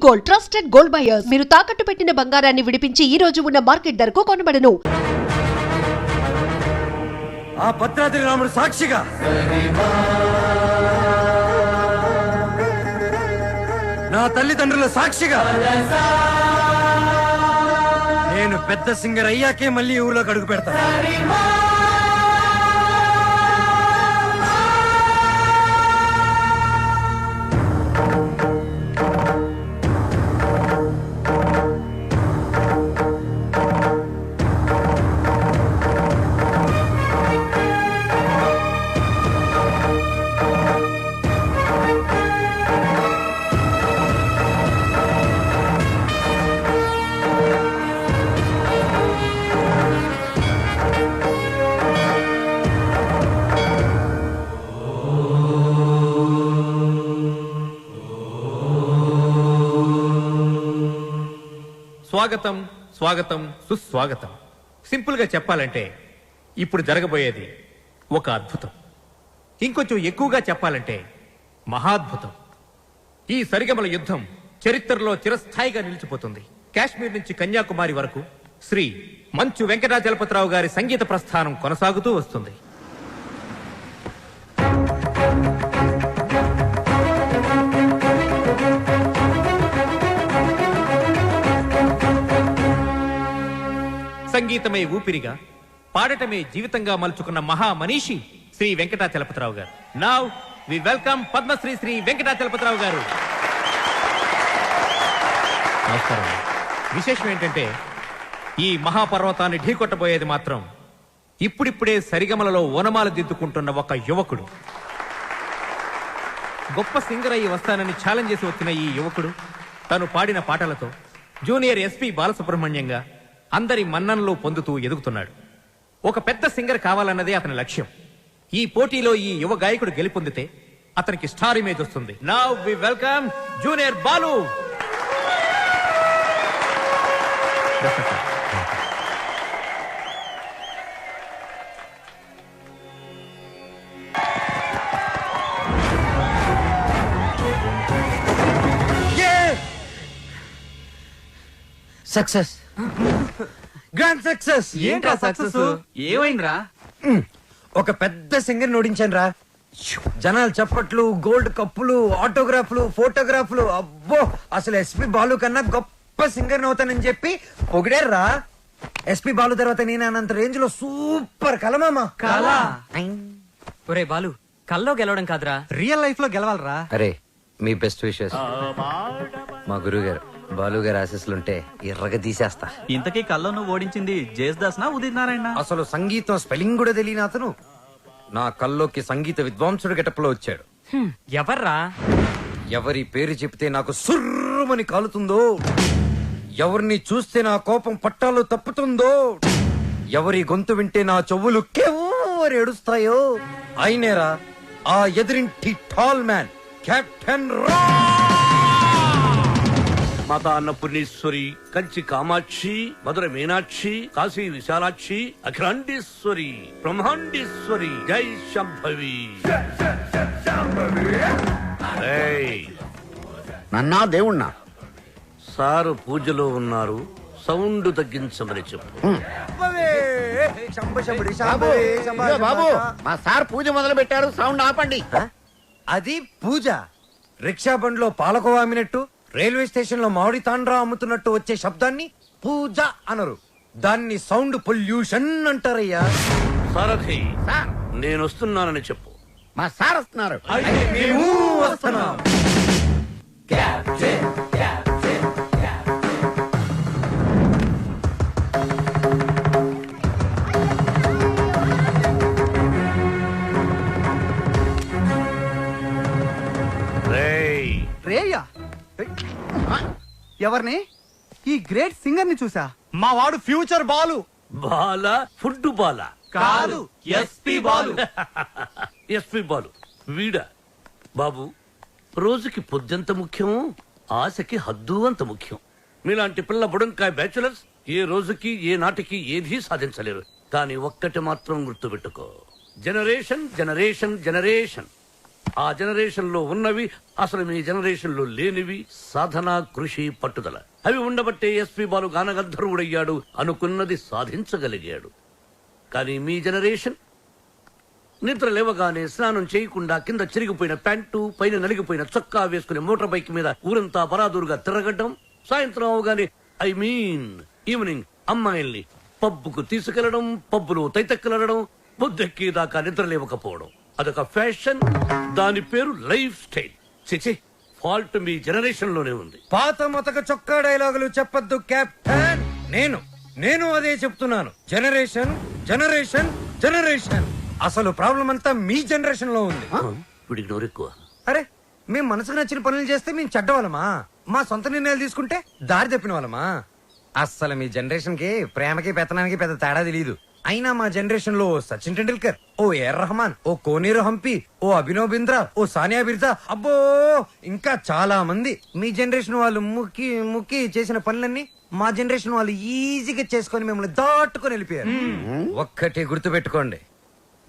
Gold, trusted gold buyers. మీరు తాకట్టు పెట్టిన బంగారాన్ని విడిపించి ఈ రోజు ఉన్న మార్కెట్ ధరకు కొనబడను. ఆ భద్రాద్రి రాముడు సాక్షిగా నా తల్లిదండ్రుల సాక్షిగా నేను పెద్ద సింగర్ అయ్యాకే మళ్ళీ ఊర్లోకి అడుగు పెడతాను. స్వాగతం స్వాగతం సుస్వాగతం. సింపుల్ గా చెప్పాలంటే ఇప్పుడు జరగబోయేది ఒక అద్భుతం. ఇంకొంచెం ఎక్కువగా చెప్పాలంటే మహాద్భుతం. ఈ సరిగమల యుద్ధం చరిత్రలో చిరస్థాయిగా నిలిచిపోతుంది. కాశ్మీర్ నుంచి కన్యాకుమారి వరకు శ్రీ మంచు వెంకటాచలపతిరావు గారి సంగీత ప్రస్థానం కొనసాగుతూ వస్తుంది. సంగీతమే ఊపిరిగా, పాడటమే జీవితంగా మలుచుకున్న మహా మనీషి శ్రీ వెంకటాచలపతిరావు గారు. Now we welcome Padma Shri Shri Venkatachalapathirao గారు. నమస్కారం. విశేషం ఏంటంటే ఈ మహాపర్వతాన్ని ఢీకొట్టబోయేది మాత్రం ఇప్పుడిప్పుడే సరిగమలలో ఓనమాలు దిద్దుకుంటున్న ఒక యువకుడు. గొప్ప సింగర్ అయ్యి వస్తానని ఛాలెంజ్ చేసి వచ్చిన ఈ యువకుడు తను పాడిన పాటలతో జూనియర్ ఎస్పీ బాలసుబ్రహ్మణ్యంగా అందరి మన్ననలు పొందుతూ ఎదుగుతున్నాడు. ఒక పెద్ద సింగర్ కావాలన్నదే అతని లక్ష్యం. ఈ పోటీలో ఈ యువ గాయకుడు గెలుపొందితే అతనికి స్టార్ ఇమేజ్ వస్తుంది. Now we welcome junior Balu. Success, grand success. ఏంట్రా సక్సెస్? ఏమైందిరా? ఒక పెద్ద సింగర్ ఓడించాను రా. జనాలు చప్పట్లు, గోల్డ్ కప్పులు, ఆటోగ్రాఫ్లు, ఫోటోగ్రాఫ్లు. అబ్బో, అసలు ఎస్పీ బాలు కన్నా గొప్ప సింగర్ అవుతానని చెప్పి పొగిడారా. ఎస్పీ బాలు తర్వాత నేను అనంత రేంజ్ లో సూపర్ కలమామా. కలా? ఒరే బాలు, కల్లో గెలవడం కాదురా, రియల్ లైఫ్ లో గెలవాలరా. అరే, మీ బెస్ట్ విషెస్. మా గురువు గారు బాలు గారు ఆశీస్సులుంటే ఎర్రగా తీసేస్తా. ఇంతకీ కల్లో నువ్వు ఓడించింది జేస్దాస్ నా ఉదిత్ నారాయణ? అసలు సంగీతం స్పెల్లింగ్ కూడా తెలియని అతను నా కల్లోకి సంగీత విద్వాంసుడు గెటప్లో వచ్చాడు. ఎవర్రా? ఎవరి పేరు చెప్తే నాకు సుర్రుమని కాలుతుందో, ఎవరిని చూస్తే నా కోపం పట్టాలు తప్పుతుందో, ఎవరి గొంతు వింటే నా చెవులు కెవ్వరు ఏడుస్తాయో అయినేరా ఆ ఎదురింటి టాల్ మ్యాన్ కెప్టెన్ రా. మాతా అన్నపూర్ణేశ్వరి, కంచి కామాక్షి, మధుర మీనాక్షి, కాశీ విశాలాక్షి, అఖిలాండేశ్వరి, బ్రహ్మాండేశ్వరి, జై శంభవి. నన్నా దేవుణ్ణా? సారు పూజలో ఉన్నారు, సౌండ్ తగ్గించమని చెప్పు. బాబు, మా సార్ పూజ మొదలు పెట్టారు, సౌండ్ ఆపండి. అది పూజ. రిక్షా బండ్లో పాలకోవా అమ్మినట్టు, రైల్వే స్టేషన్ లో మామిడి తాండ్రా అమ్ముతున్నట్టు వచ్చే శబ్దాన్ని పూజ అనరు, దాన్ని సౌండ్ పొల్యూషన్ అంటారయ్యా. సారథి, నేను వస్తున్నానని చెప్పు. మా సార్ వస్తున్నారు. మేము వస్తున్నాం. రేయా? ఎవరిని? ఈ గ్రేట్ సింగర్ ని చూసా. మా వాడు ఫ్యూచర్ బాలు. బాల ఫుడ్ బాల కాదు, ఎస్పీ బాలు. ఎస్పీ బాలు వీడా? బాబు, రోజుకి పొద్దుంత ముఖ్యం, ఆశకి హద్దు అంత ముఖ్యం. మీలాంటి పిల్ల బుడంకాయ బ్యాచులర్స్ ఏ రోజుకి ఏ నాటికి ఏదీ సాధించలేరు. కానీ ఒక్కటి మాత్రం గుర్తుపెట్టుకో, జనరేషన్ జనరేషన్ జనరేషన్ ఆ జనరేషన్ లో ఉన్నవి అసలు మీ జనరేషన్ లో లేనివి సాధన, కృషి, పట్టుదల. అవి ఉండబట్టే ఎస్పీ బాలు గానగంధర్వుడయ్యాడు, అనుకున్నది సాధించగలిగాడు. కానీ మీ జనరేషన్ నిద్ర లేవగానే స్నానం చేయకుండా కింద చిరిగిపోయిన ప్యాంటు, పైన నలిగిపోయిన చొక్కా వేసుకుని మోటార్ బైక్ మీద ఊరంతా బరాదూరుగా తిరగడం, సాయంత్రం అవగానే ఈవినింగ్ అమ్మాయిల్ని పబ్బుకు తీసుకెళ్లడం, పబ్బులో తైతక్కలడం, బుద్ధెక్కి దాకా నిద్ర లేవకపోవడం. అదొక ఫ్యాషన్, దాని పేరు లైఫ్ స్టైల్. చిచి, ఫాల్ట్ మీ జనరేషన్ లోనే ఉంది. పాత మతక చొక్కా డైలాగులు చెప్పొద్దు కెప్టెన్. నేను అదే చెప్తున్నాను. Generation generation generation. అసలు ప్రాబ్లం అంతా మీ జనరేషన్ లో ఉంది. వీడికి నోరెక్కువ. అరే, మేము మనసుకు నచ్చిన పనులు చేస్తే మేము చెడ్డవాళ్ళమా? మా సొంత నిర్ణయాలు తీసుకుంటే దారి తప్పిన వాళ్ళమా? అస్సలు మీ జనరేషన్ కి ప్రేమకి పెత్తనానికి పెద్ద తేడా తెలియదు. అయినా మా జనరేషన్ లో సచిన్ టెండూల్కర్, ఓ ఏఆర్ రెహమాన్, ఓ కోనేరు హంపి, ఓ అభినవ్ బింద్రా, ఓ సానియా బిర్జా, అబ్బో ఇంకా చాలా మంది. మీ జనరేషన్ వాళ్ళు ముక్కి ముక్కి చేసిన పనులన్నీ మా జనరేషన్ వాళ్ళు ఈజీగా చేసుకొని మిమ్మల్ని దాటుకొని వెళ్ళిపోయారు. ఒక్కటి గుర్తు పెట్టుకోండి,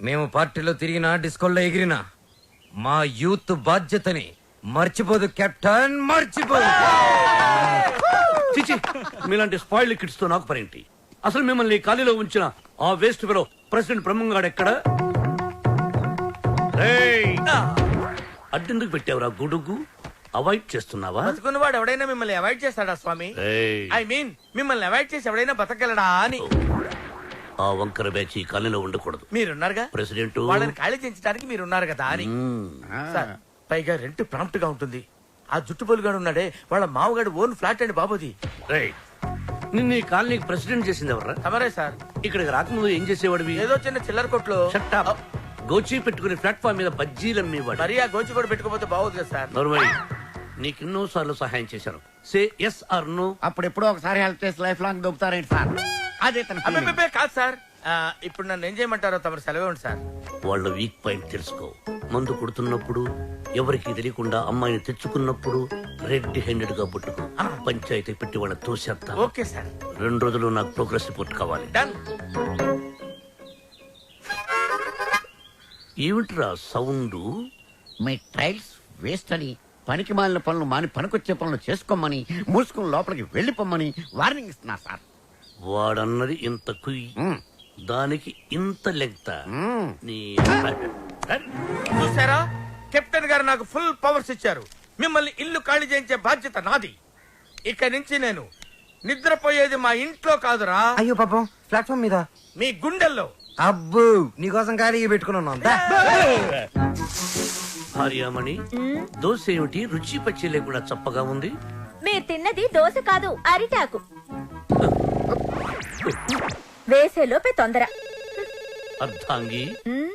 మేము పార్టీలో తిరిగినా, డిస్కోల్లో ఎగిరినా మా యూత్ బాధ్యతని మర్చిపోదు కెప్టెన్, మర్చిపోదు. చిచి, మీలాంటి స్పాయిల్ కిడ్స్ తో నాకు పరేంటి? అసలు మిమ్మల్ని ఖాళీలో ఉంచిన ఆ వేస్ట్ ఫెలో ప్రెసిడెంట్ బ్రహ్మంగాడు ఎక్కడ? అడ్డెందుకు పెట్టావురా గుడుగు? అవాయిడ్ చేస్తున్నావా? బతుకున్నవాడు ఎవడైనా మిమ్మల్ని అవాయిడ్ చేస్తాడా స్వామి? ఐ మీన్ మిమ్మల్ని అవాయిడ్ చేసి ఎవడైనా బతకగలడా అని. ఆ వంకర బ్యాచ్ ఈ ఖాళీలో ఉండకూడదు. మీరున్నారుగా ప్రెసిడెంట్, వాళ్ళని ఖాళీ చేయించడానికి మీరున్నారు కదా అని. సార్, పైగా రెంట్ ప్రాంప్ట్ గా ఉంటుంది. ఆ జుట్టు పొలుగాడు ఉన్నాడే, వాళ్ళ మామగాడు ఓన్ ఫ్లాట్ అండి బాబుది. నిన్న ఈ కాలనీకి ప్రెసిడెంట్ చేసింది ఎవర్రా? తమరే సార్. ఇక్కడికి రాకముందు ఏం చేసేవాడివి? ఏదో చిన్న చిల్లర కొట్లో గోచి పెట్టుకుని ప్లాట్ఫామ్ మీద బజ్జీలు అమ్మేవాడు. మరి ఆ గోచి కూడా పెట్టుకోపోతే బాగోదు కదా సార్. నోర్మల్, నీకెన్నో సార్లు సహాయం చేశాను. Say yes or no. అప్పుడెప్పుడో ఒకసారి హెల్ప్ చేసి లైఫ్ లాంగ్ దొబ్బుతారేంటి సార్? అదే తన feeling. అబ్బే కాదు సార్. ఇప్పుడు నన్ను ఏం చేయమంటారో తమరు సెలవు ఉంది సార్. వాళ్ళ వీక్ పాయింట్ తెలుసుకో. మందు కొడుతున్నప్పుడు, ఎవరికి తెలియకుండా అమ్మాయిని తెచ్చుకున్నప్పుడు రెడ్ హ్యాండెడ్ గా పట్టుకో. పంచాయతీ పెట్టి వాళ్ళ తోసేస్తా. Okay sir. 2 రోజులు నాకు ప్రోగ్రెస్ రిపోర్ట్ కావాలి. డన్. ఏమిట్రా సౌండ్? మీ ట్రైల్స్ వేస్ట్ అని, పనికి మాలిన పనులు మాని పనికొచ్చే పనులు చేసుకోమని, మూసుకుని లోపలికి వెళ్ళిపోమ్మని వార్నింగ్ ఇస్తున్నా సార్. వాడన్నది ఇంత కుయ్, దానికి ఇంత లెంగ్త్. చూసారా, కెప్టెన్ గారు నాకు ఫుల్ పవర్స్ ఇచ్చారు. మిమ్మల్ని ఇల్లు ఖాళీ చేయించే బాధ్యత నాది. ఇక నుంచి నేను నిద్రపోయేది మా ఇంట్లో కాదురా. అయ్యో పాపం, ప్లాట్ఫామ్ మీద మీ గుండెల్లో. అబ్బో, నీకోసం ఖాళీ పెట్టుకున్నాను. భార్యామణి, దోశ ఏమిటి రుచి పచ్చి లేకుండా చప్పగా ఉంది? మీరు తిన్నది దోశ కాదు, అరిటాకు. వేసేలోపే తొందర. అర్థాంగి,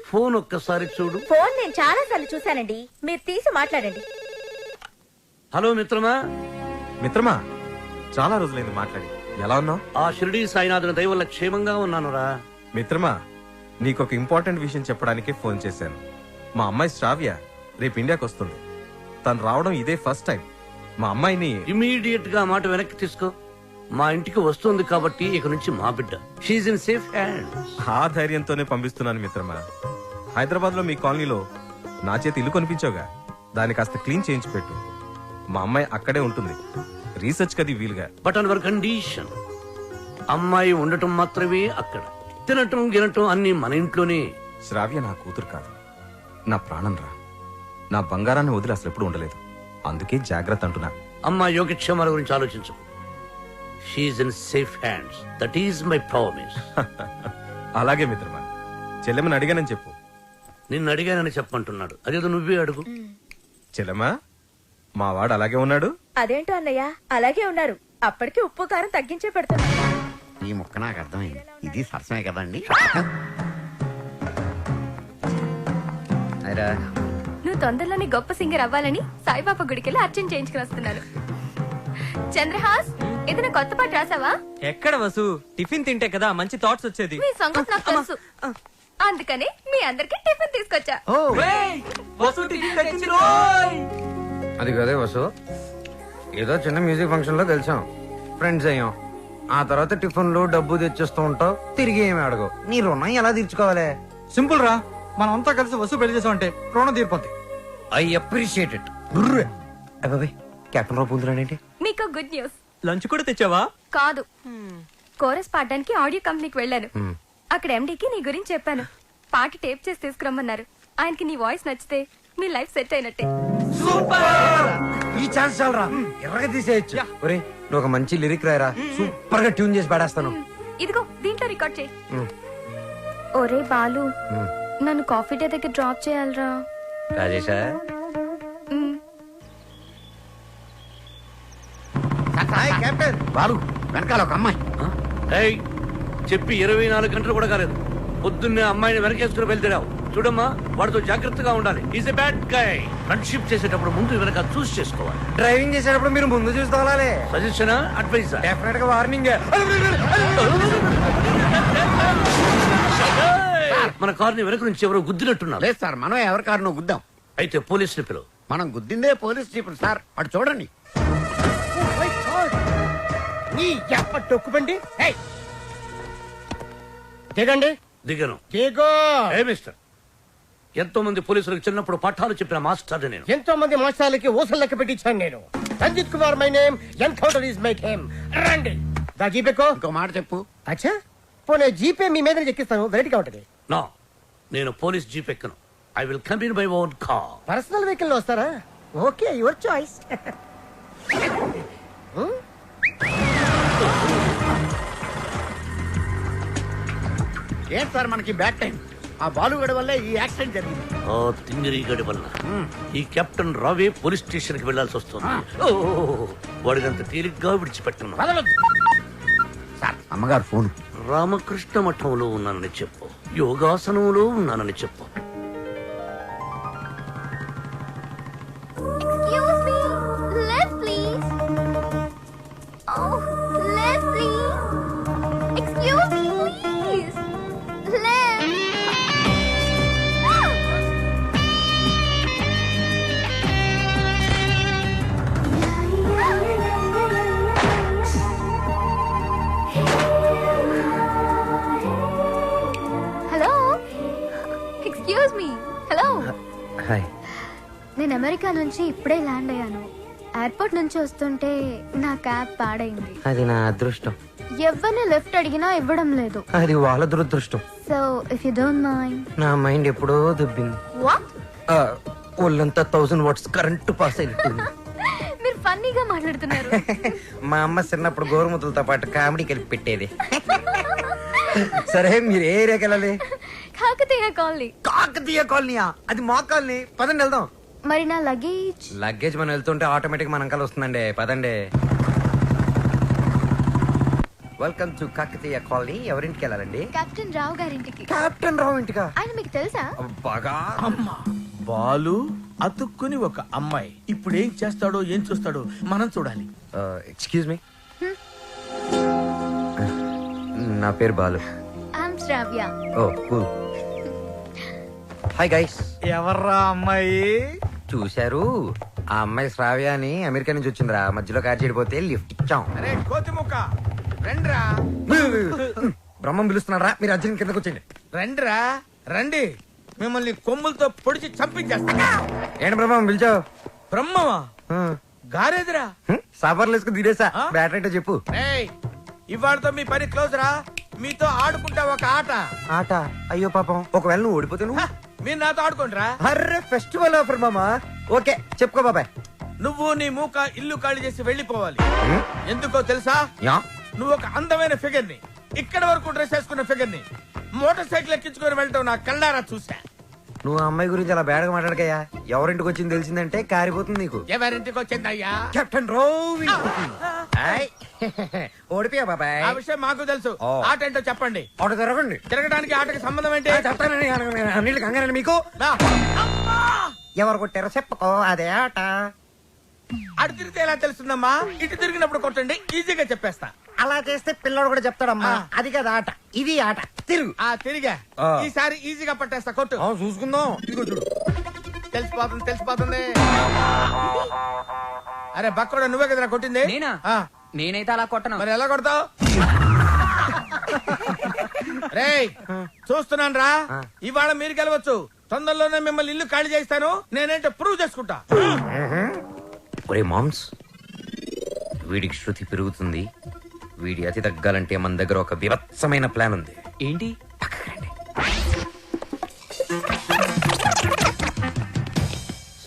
ఫోన్ ఒక్కసారి చూడు. ఫోన్ నేను చాలా సార్లు చూశానండి, మీరు తీసి మాట్లాడండి. హలో మిత్రమా. మిత్రమా, చాలా రోజులైంది మాట్లాడి. ఎలా ఉన్నావు? ఆ షిరిడి సాయినాథుని దయ వల్ల క్షేమంగా ఉన్నానురా. మిత్రమా, నీకొక ఇంపార్టెంట్ విషయం చెప్పడానికి ఫోన్ చేశాను. మా అమ్మాయి శ్రావ్య రేపు ఇండియాకి వస్తుంది. తను రావడం ఇదే ఫస్ట్ టైం. మా అమ్మాయిని ఇమీడియట్ గా మాట వెనక్కి తీసుకో. మా ఇంటికి వస్తుంది కాబట్టి ఇక నుంచి మా బిడ్డ. She's in safe hands. ఆ ధైర్యంతోనే పంపిస్తున్నాను మిత్రమా. హైదరాబాద్ లో మీ కాలనీలో నా చేతి ఇల్లు కొనిపించావుగా, దాన్ని కాస్త క్లీన్ చేయించి పెట్టు. మా అమ్మాయి అక్కడే ఉంటుంది, రీసెర్చ్ కది వీలుగా. బట్ ఆన్ అవర్ కండిషన్, అమ్మాయి ఉండటం మాత్రమే అక్కడ, తినటం గినటం అన్ని మన ఇంట్లోనే. శ్రావ్య నా కూతురు కాదు, నా ప్రాణం రా. నా బంగారాన్ని వదిలి అసలు ఎప్పుడు ఉండలేదు. అందుకే జాగ్రత్త అంటున్నా. అమ్మాయి యోగక్షేమాల గురించి ఆలోచించు. She's in safe hands. That is my promise. అలాగే మిత్రమా, చెల్లెమ్మని అడిగానని చెప్పు. నిన్ను అడిగానని చెప్పంటున్నాడు. అదేదో నువ్వే అడుగు. చెల్లెమ్మా, మా వాడు అలాగే ఉన్నాడు. అదేంటో అన్నయ్య, అలాగే ఉన్నారు. అప్పటికి ఉప్పు కారం తగ్గించే పెడుతున్నా. ఈ ముక్క నాకు అర్థమైంది. ఇది సరసమే కదండి. నువ్వు తొందరలోనే గొప్ప సింగర్ అవ్వాలని సాయిబాబా గుడికెళ్ళి అర్చన చేయించుకుని వస్తున్నాను. చంద్రహాస్, ఏదైనా కొత్త పాట రాసావా? ఎక్కడ వసు, టిఫిన్ తింటే కదా మంచి థాట్స్ వచ్చేది. మీ సంగతి నాకు తెలుసు, అందుకని మీ అందరికి టిఫిన్ తీసుకొచ్చా. అది కదే వసు, ఏదో చిన్న మ్యూజిక్ ఫంక్షన్ లో కలిసాం, ఫ్రెండ్స్ అయ్యాం. ఆ తర్వాత టిఫిన్లు డబ్బు తెచ్చిస్తూ ఉంటావు, తిరిగి ఏమి అడగవు. నీ రుణం ఎలా తీర్చుకోవాలి? సింపుల్ రా, మనం అంతా కలిసి వసూలు పెళ్లి చేసామంటే రుణం తీరిపోద్ది. I appreciate it. అబ్బాయి కెప్టెన్ రావు పొందురాడేంటి? మీకు గుడ్ న్యూస్. లంచ్ కూడా తెచ్చావా? కాదు, కోరస్ పాడడానికి ఆడియో కంపెనీకి వెళ్ళాను. అక్కడ ఎండీకి నీ గురించి చెప్పాను. పాట టేప్ చేసి తీసుకురమ్మన్నారు. ఆయనకి నీ వాయిస్ నచ్చితే మీ లైఫ్ సెట్ అయినట్టే. ఈ ఛాన్స్ చాలరా, ఎర్రగా తీసేయచ్చు. ఒరే నువ్వు ఒక మంచి లిరిక్ రాయరా, సూపర్ గా ట్యూన్ చేసి పాడేస్తాను. ఇదిగో దీంట్లో రికార్డ్ చేయి. ఒరే బాలు, నన్ను కాఫీ డే దగ్గర డ్రాప్ చేయాలరా. రాజేశా కెప్టెన్ బాలు వెనకాల ఒక అమ్మాయి. ఏయ్, చెప్పి 24 గంటలు కూడా కాలేదు. పొద్దున్నే అమ్మాయిని వెనకేసుకుని వెళ్తావు. చూడమ్మా, వాడితో జాగ్రత్తగా ఉండాలి. Is a bad guy. Friendship చేసేటప్పుడు ముందు వెనక చూస్ చేసుకోవాలి. డ్రైవింగ్ చేసేటప్పుడు మీరు ముందు చూసుకోవాలి. సజెషనా, అడ్వైజా? డెఫినెట్ గా వార్నింగ్. మన కార్ని వెనక నుంచి ఎవరో గుద్దినట్టున్నారు. లేదు సార్, మనం ఎవరి కారునో గుద్దాం. అయితే పోలీసుని పిలువు. మనం గుద్దిందే పోలీస్ జీపులు సార్. అటు చూడండి. టొక్కుబండి దిగండి. దిగను. దిగో. ఏ మిస్టర్, ఎంతో మంది పోలీసులకు చిన్నప్పుడు పాఠాలు చెప్పిన మాస్టర్ నేను. ఎంతో మంది మోసాలకి ఊసలు లెక్క పెట్టించాను నేను. Ranjit Kumar my name, encounter is my game. రండి. దా జీపేకో. ఇంకో మాట చెప్పు. అచ్చా, పోనీ జీపే మీ మీద ఎక్కిస్తాను, వెరైటీగా ఉంటది. నో, నేను పోలీస్ జీప్ ఎక్కను. I will come in my own car. Personal vehicle లో వస్తారా? Okay, your choice. ఏంటి సార్ మనకి బ్యాడ్ టైం? ఆ బాలుగడి వల్లే ఈ యాక్సిడెంట్ జరిగింది. ఆ తింగిరి గడి వల్ల ఈ కెప్టెన్ రావే పోలీస్ స్టేషన్ కి వెళ్లాల్సి వస్తుంది. వాడినంత తేలిగ్గా విడిచిపెట్టను. సార్, అమ్మగారు ఫోన్. రామకృష్ణ మఠంలో ఉన్నానని చెప్పు, యోగాసనంలో ఉన్నానని చెప్పు. Excuse me, left please. Oh, left please. Excuse me, please. Left. Hello, excuse me. Hello, hi. నేను అమెరికా నుంచి ఇప్పుడే ల్యాండ్ అయ్యాను. ఎయిర్పోర్ట్ నుంచి వస్తుంటే నా క్యాబ్ పాడైంది. అది నా అదృష్టం. ఎవరిని లిఫ్ట్ అడిగినా ఇవ్వడం లేదు. అది వాళ్ళ దురదృష్టం. So if you don't mind. నా మైండ్ ఎప్పుడో దుబ్బింది. వాట్? ఒళ్ళంతా 1000 వాట్స్ కరెంటు పాస్ అయినట్టుంది. మీరు ఫన్నీగా మాట్లాడుతున్నారు. మా అమ్మ చిన్నప్పుడు గోరుముతులతో పాటు కామెడీ కలిపి పెట్టేది. సరే, మీరు ఏ ఏరియాకి వెళ్ళాలి? కాకతీయ కాలనీ. కాకతీయ కాలనీయా? అది మా కాలనీ. పదండి వెళ్దాం. మరి నా లగేజ్? లగేజ్ మనం వెళ్తుంటే ఆటోమేటిక్ మన అంకల్ వస్తుందండి. పదండి. Welcome to Kakatiya colony. ఎవరింటికి వెళ్ళాలండి? కెప్టెన్ రావు గారింటికి. కెప్టెన్ రావు ఇంటికా? ఆయన మీకు తెలుసా? బాగా. బాలు అతుక్కుని ఒక అమ్మాయి. ఇప్పుడు ఏం చేస్తాడో ఏం చూస్తాడో మనం చూడాలి. ఎక్స్క్యూజ్ మీ, నా పేరు Balu. I'm Sravya. Oh cool. Hi guys. ఎవర్రా అమ్మాయి? చూశారు, ఆ అమ్మాయి శ్రావ్య అని అమెరికా నుంచి వచ్చిందిరా. మధ్యలో కార్ చెడిపోతే లిఫ్ట్ ఇచ్చాం. అరే కోతి ముక్క, రండిరా. బ్రహ్మం పిలుస్తున్నారా? మీరు అర్జున్ కిందకు వచ్చేయండి. రండిరా, రండి. మిమ్మల్ని కొమ్ములతో పొడిచి చంపించేస్తా. ఏంటి బ్రహ్మం పిలిచావు? బ్రహ్మమా? గారేదిరా. సాఫర్లు వేసుకుని తీరేసా. బ్యాటరీ చెప్పు. ఏయ్, ఇవాళతో మీ పని క్లోజ్ రా. మీతో ఆడుకుంటా ఒక ఆట. ఆట? అయ్యో పాపం, ఒకవేళ నువ్వు ఓడిపోతే నువ్వు? మీరు నాతో ఆడుకుంటారా? అర్రే, ఫెస్టివల్ ఆఫర్ మామా. ఓకే, చెప్పుకో బాబాయ్. నువ్వు నీ మూక ఇల్లు ఖాళీ చేసి వెళ్ళిపోవాలి. ఎందుకో తెలుసా? యా. నువ్వు ఒక అందమైన ఫిగర్ ని, ఇక్కడ వరకు డ్రెస్ వేసుకున్న ఫిగర్ ని మోటార్ సైకిల్ ఎక్కించుకొని వెళ్ళటం నా కళ్ళారా చూసా. నువ్వు ఆ అమ్మాయి గురించి అలా బేడగా మాట్లాడకయ్యా. ఎవరింటికి వచ్చింది తెలిసిందంటే కారిపోతుంది నీకు. ఎవరింటికి వచ్చిందయ్యా? కెప్టెన్ రోవి. ఓడిపోయా బాబాయ్. ఆ విషయం మాకు తెలుసు. ఆట ఏంటో చెప్పండి. ఆట తిరగండి. తిరగడానికి ఆటకి సంబంధం ఏంటి? చెప్తానండి. అన్నిటికి కంగారండి మీకు. రా. ఎవరు కొట్టారో చెప్పుకో, అదే ఆట. అటు తిరిగితే ఎలా తెలుస్తుందమ్మా? ఇటు తిరిగినప్పుడు కొట్టండి, ఈజీగా చెప్పేస్తా. అలా చేస్తే పిల్లడు కూడా చెప్తాడమ్మా. అది కదా ఆట, ఇది ఆట. తిరుగు. తిరిగా. ఈసారి ఈజీగా పట్టేస్తా, కొట్టు. చూసుకుందాం. ఇదిగో చూడు. తెలిసిపోతుంది, తెలిసిపోతుంది. అరే బక్కడా, నువ్వే కదరా కొట్టింది? నేనా? నేనైతే అలా కొట్టను. మరి ఎలా కొడతావు? రేయ్, చూస్తున్నాను రా. ఇవాళ మీరు గెలవచ్చు, తొందరలోనే మిమ్మల్ని ఇల్లు ఖాళీ చేస్తాను. నేనేంటో ప్రూవ్ చేసుకుంటా. ఒరే మామ్స్, వీడికి శృతి పెరుగుతుంది. వీడి అతి తగ్గాలంటే మన దగ్గర ఒక వివత్సమైన ప్లాన్ ఉంది. ఏంటి?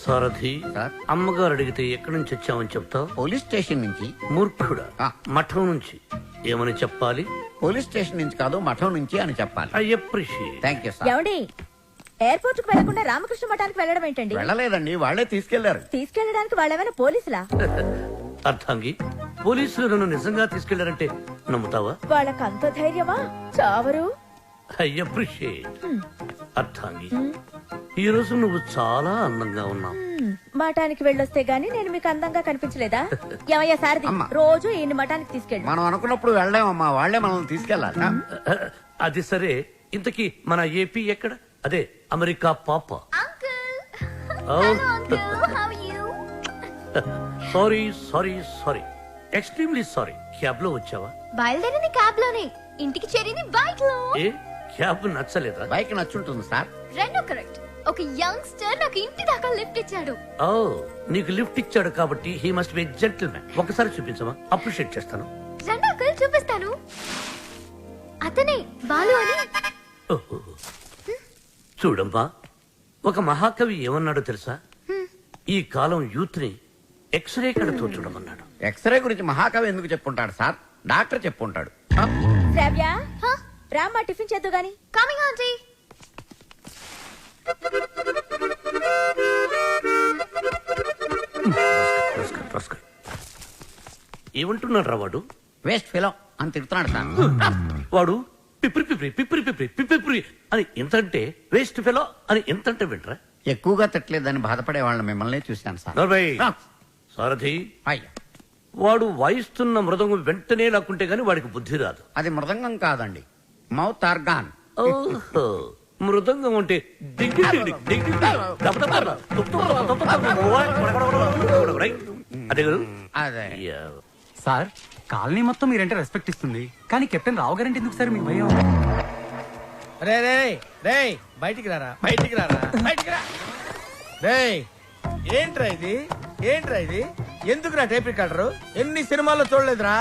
సారథి, సార్? అమ్మగారు అడిగితే ఎక్కడి నుంచి వచ్చామని చెప్తావు? పోలీస్ స్టేషన్ నుంచి. మూర్ఖుడా, ఆ. మఠం నుంచి ఏమని చెప్పాలి? పోలీస్ స్టేషన్ నుంచి కాదు, మఠం నుంచి అని చెప్పాలి. I appreciate. Thank you sir. ఏమండి, ఎయిర్పోర్ట్ కు వెళ్లకుండా రామకృష్ణ మఠానికి వెళ్ళడం ఏంటండి? వెళ్ళలేదండి, వాళ్ళే తీసుకెళ్లారు. తీసుకెళ్ళడానికి వాళ్ళేమైనా పోలీసులా? అర్థంగి, పోలీసులు నన్ను నిజంగా తీసుకెళ్లారంటే నమ్ముతావా? వాళ్ళకి అంత ధైర్యమా? చావరు. I appreciate. అర్థంగి, ఈ రోజు నువ్వు చాలా అందంగా ఉన్నావు. మఠానికి వెళ్ళొస్తే గానీ నేను మీకు అందంగా కనిపించలేదా? ఏమయ్యా సారథి, అమ్మా. రోజు ఈయన మఠానికి తీసుకెళ్ళి. మనం అనుకున్నప్పుడు వెళ్ళామమ్మా, వాళ్ళే మనల్ని తీసుకెళ్లాలి. అది సరే, ఇంతకీ మన ఏపీ ఎక్కడ? అదే అమెరికా పాప. Sorry sorry sorry, extremely sorry. Cab లో వచ్చావా? బయలుదేరింది క్యాబ్ లోనే, ఇంటికి చేరింది బైక్ లో. ఏ క్యాబ్ నచ్చలేదా? బైక్ నచ్చుంటుంది సార్. రెండు కరెక్ట్. ఒక యంగ్స్టర్ నాకు ఇంటి దాకా లిఫ్ట్ ఇచ్చాడు. ఓ, నీకు లిఫ్ట్ ఇచ్చాడు కాబట్టి హీ మస్ట్ బి జెంటిల్మెన్. ఒకసారి చూపించమా, అప్రిషియేట్ చేస్తాను. రెండు అంకుల్ చూపిస్తాను. అతనే బాలు అని. ఓహో. చూడమ్మా, ఒక మహాకవి ఏమన్నాడో తెలుసా? ఈ కాలం యూత్ ని ఎక్స్రే కడతో చూడమన్నాడు. ఎక్స్రే గురించి మహాకవి ఎందుకు చెప్పుంటాడు సార్? డాక్టర్ చెప్పుంటాడు. శ్రావ్య, రామ్మా టిఫిన్ చేద్దు గాని. Coming aunty. ఏమంటున్నాడు రా వాడు? వేస్ట్ ఫిలో అని తిడుతున్నాడు సార్. వాడు పిప్రి పిప్రి పిప్రి పిప్రి పిప్రి అని ఎంతంటే, వేస్ట్ ఫెలో అని ఎంతంటే వింటరా? ఎక్కువగా తిట్టలేదని బాధపడే వాళ్ళని మిమ్మల్ని చూశాను సార్. నర్వయ్, సారథి, అయ్యా, వాడు వాయిస్తున్న మృదంగం వెంటనే లాక్కుంటే గాని వాడికి బుద్ధి రాదు. అది మృదంగం కాదండి, మౌత్ ఆర్గాన్. ఓహో, మృదంగం అంటే డింగి డింగి డింగి దబ దబ దబ తుప్ తుప్ తుప్ తుప్ తుప్. రైట్? అదే కదా? అదే. యా. సార్, కాలనీ మొత్తం మీరంటే రెస్పెక్ట్ ఇస్తుంది, కానీ కెప్టెన్ రావు గారంటే ఎందుకు సార్ మీ భయం? రే రే రే, బయటికి రారా, బయటికి రారా, బయటికి రా. రే, ఏంట్రా ఇది, ఏంట్రా ఇది? ఎందుకురా టేప్ రికార్డరు? ఎన్ని సినిమాల్లో చూడలేదురా?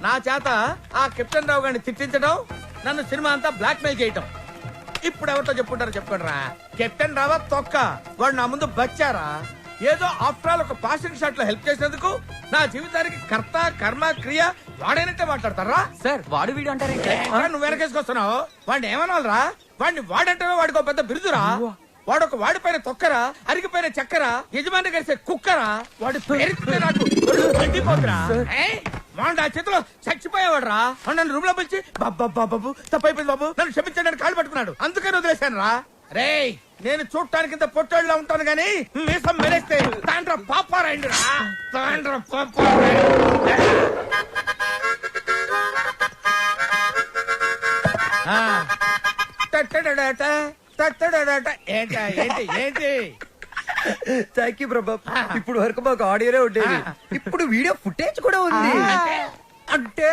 నా చేత ఆ కెప్టెన్ రావు గారిని తిట్టించడం, నన్ను సినిమా అంతా బ్లాక్ మెయిల్ చేయటం. ఇప్పుడు ఎవరితో చెప్పుకుంటారో చెప్పుకోండిరా. కెప్టెన్ రావా తొక్క, వాడు నా ముందు బచ్చారా? ఏదో ఆఫ్టర్ ఆల్ ఒక పాసింగ్ షాట్ లో హెల్ప్ చేసినందుకు నా జీవితానికి కర్త కర్మ క్రియ వాడైనట్టే మాట్లాడతారా? సార్, వాడు వీడు అంటారేంటి? నువ్వు వెనకేసుకొస్తున్నావు. వాడిని ఏమనాలరా? వాడిని వాడంటే వాడికి పెద్ద బిరుదురా. వాడొక వాడిపైన తొక్కరా, అరిగిపోయిన చక్కరా, యజమాని కలిసే కుక్కరా. వాడి పేరుతుంటే నాకు మండిపోతురా. వాడు ఆ చేతిలో చచ్చిపోయేవాడు రా. నన్ను రూమ్ లో పిలిచి బాబు తప్పైపోయింది బాబు, నన్ను క్షమించడానికి కాళ్ళు పట్టుకున్నాడు. అందుకని వదిలేశాను రా. రే, నేను చూడటానికి ఇంత పొట్టోళ్ళ ఉంటాను గానీ మీసం మెరేస్తే తాండ్ర పాపారాయండి రా, తాండ్ర పాపారాయండి. ఏంటి ఏంటి? థ్యాంక్ యూ ప్రభా. ఇప్పుడు వరకు మాకు ఆడియోనే ఉండేది, ఇప్పుడు వీడియో ఫుటేజ్ కూడా ఉంది. అంటే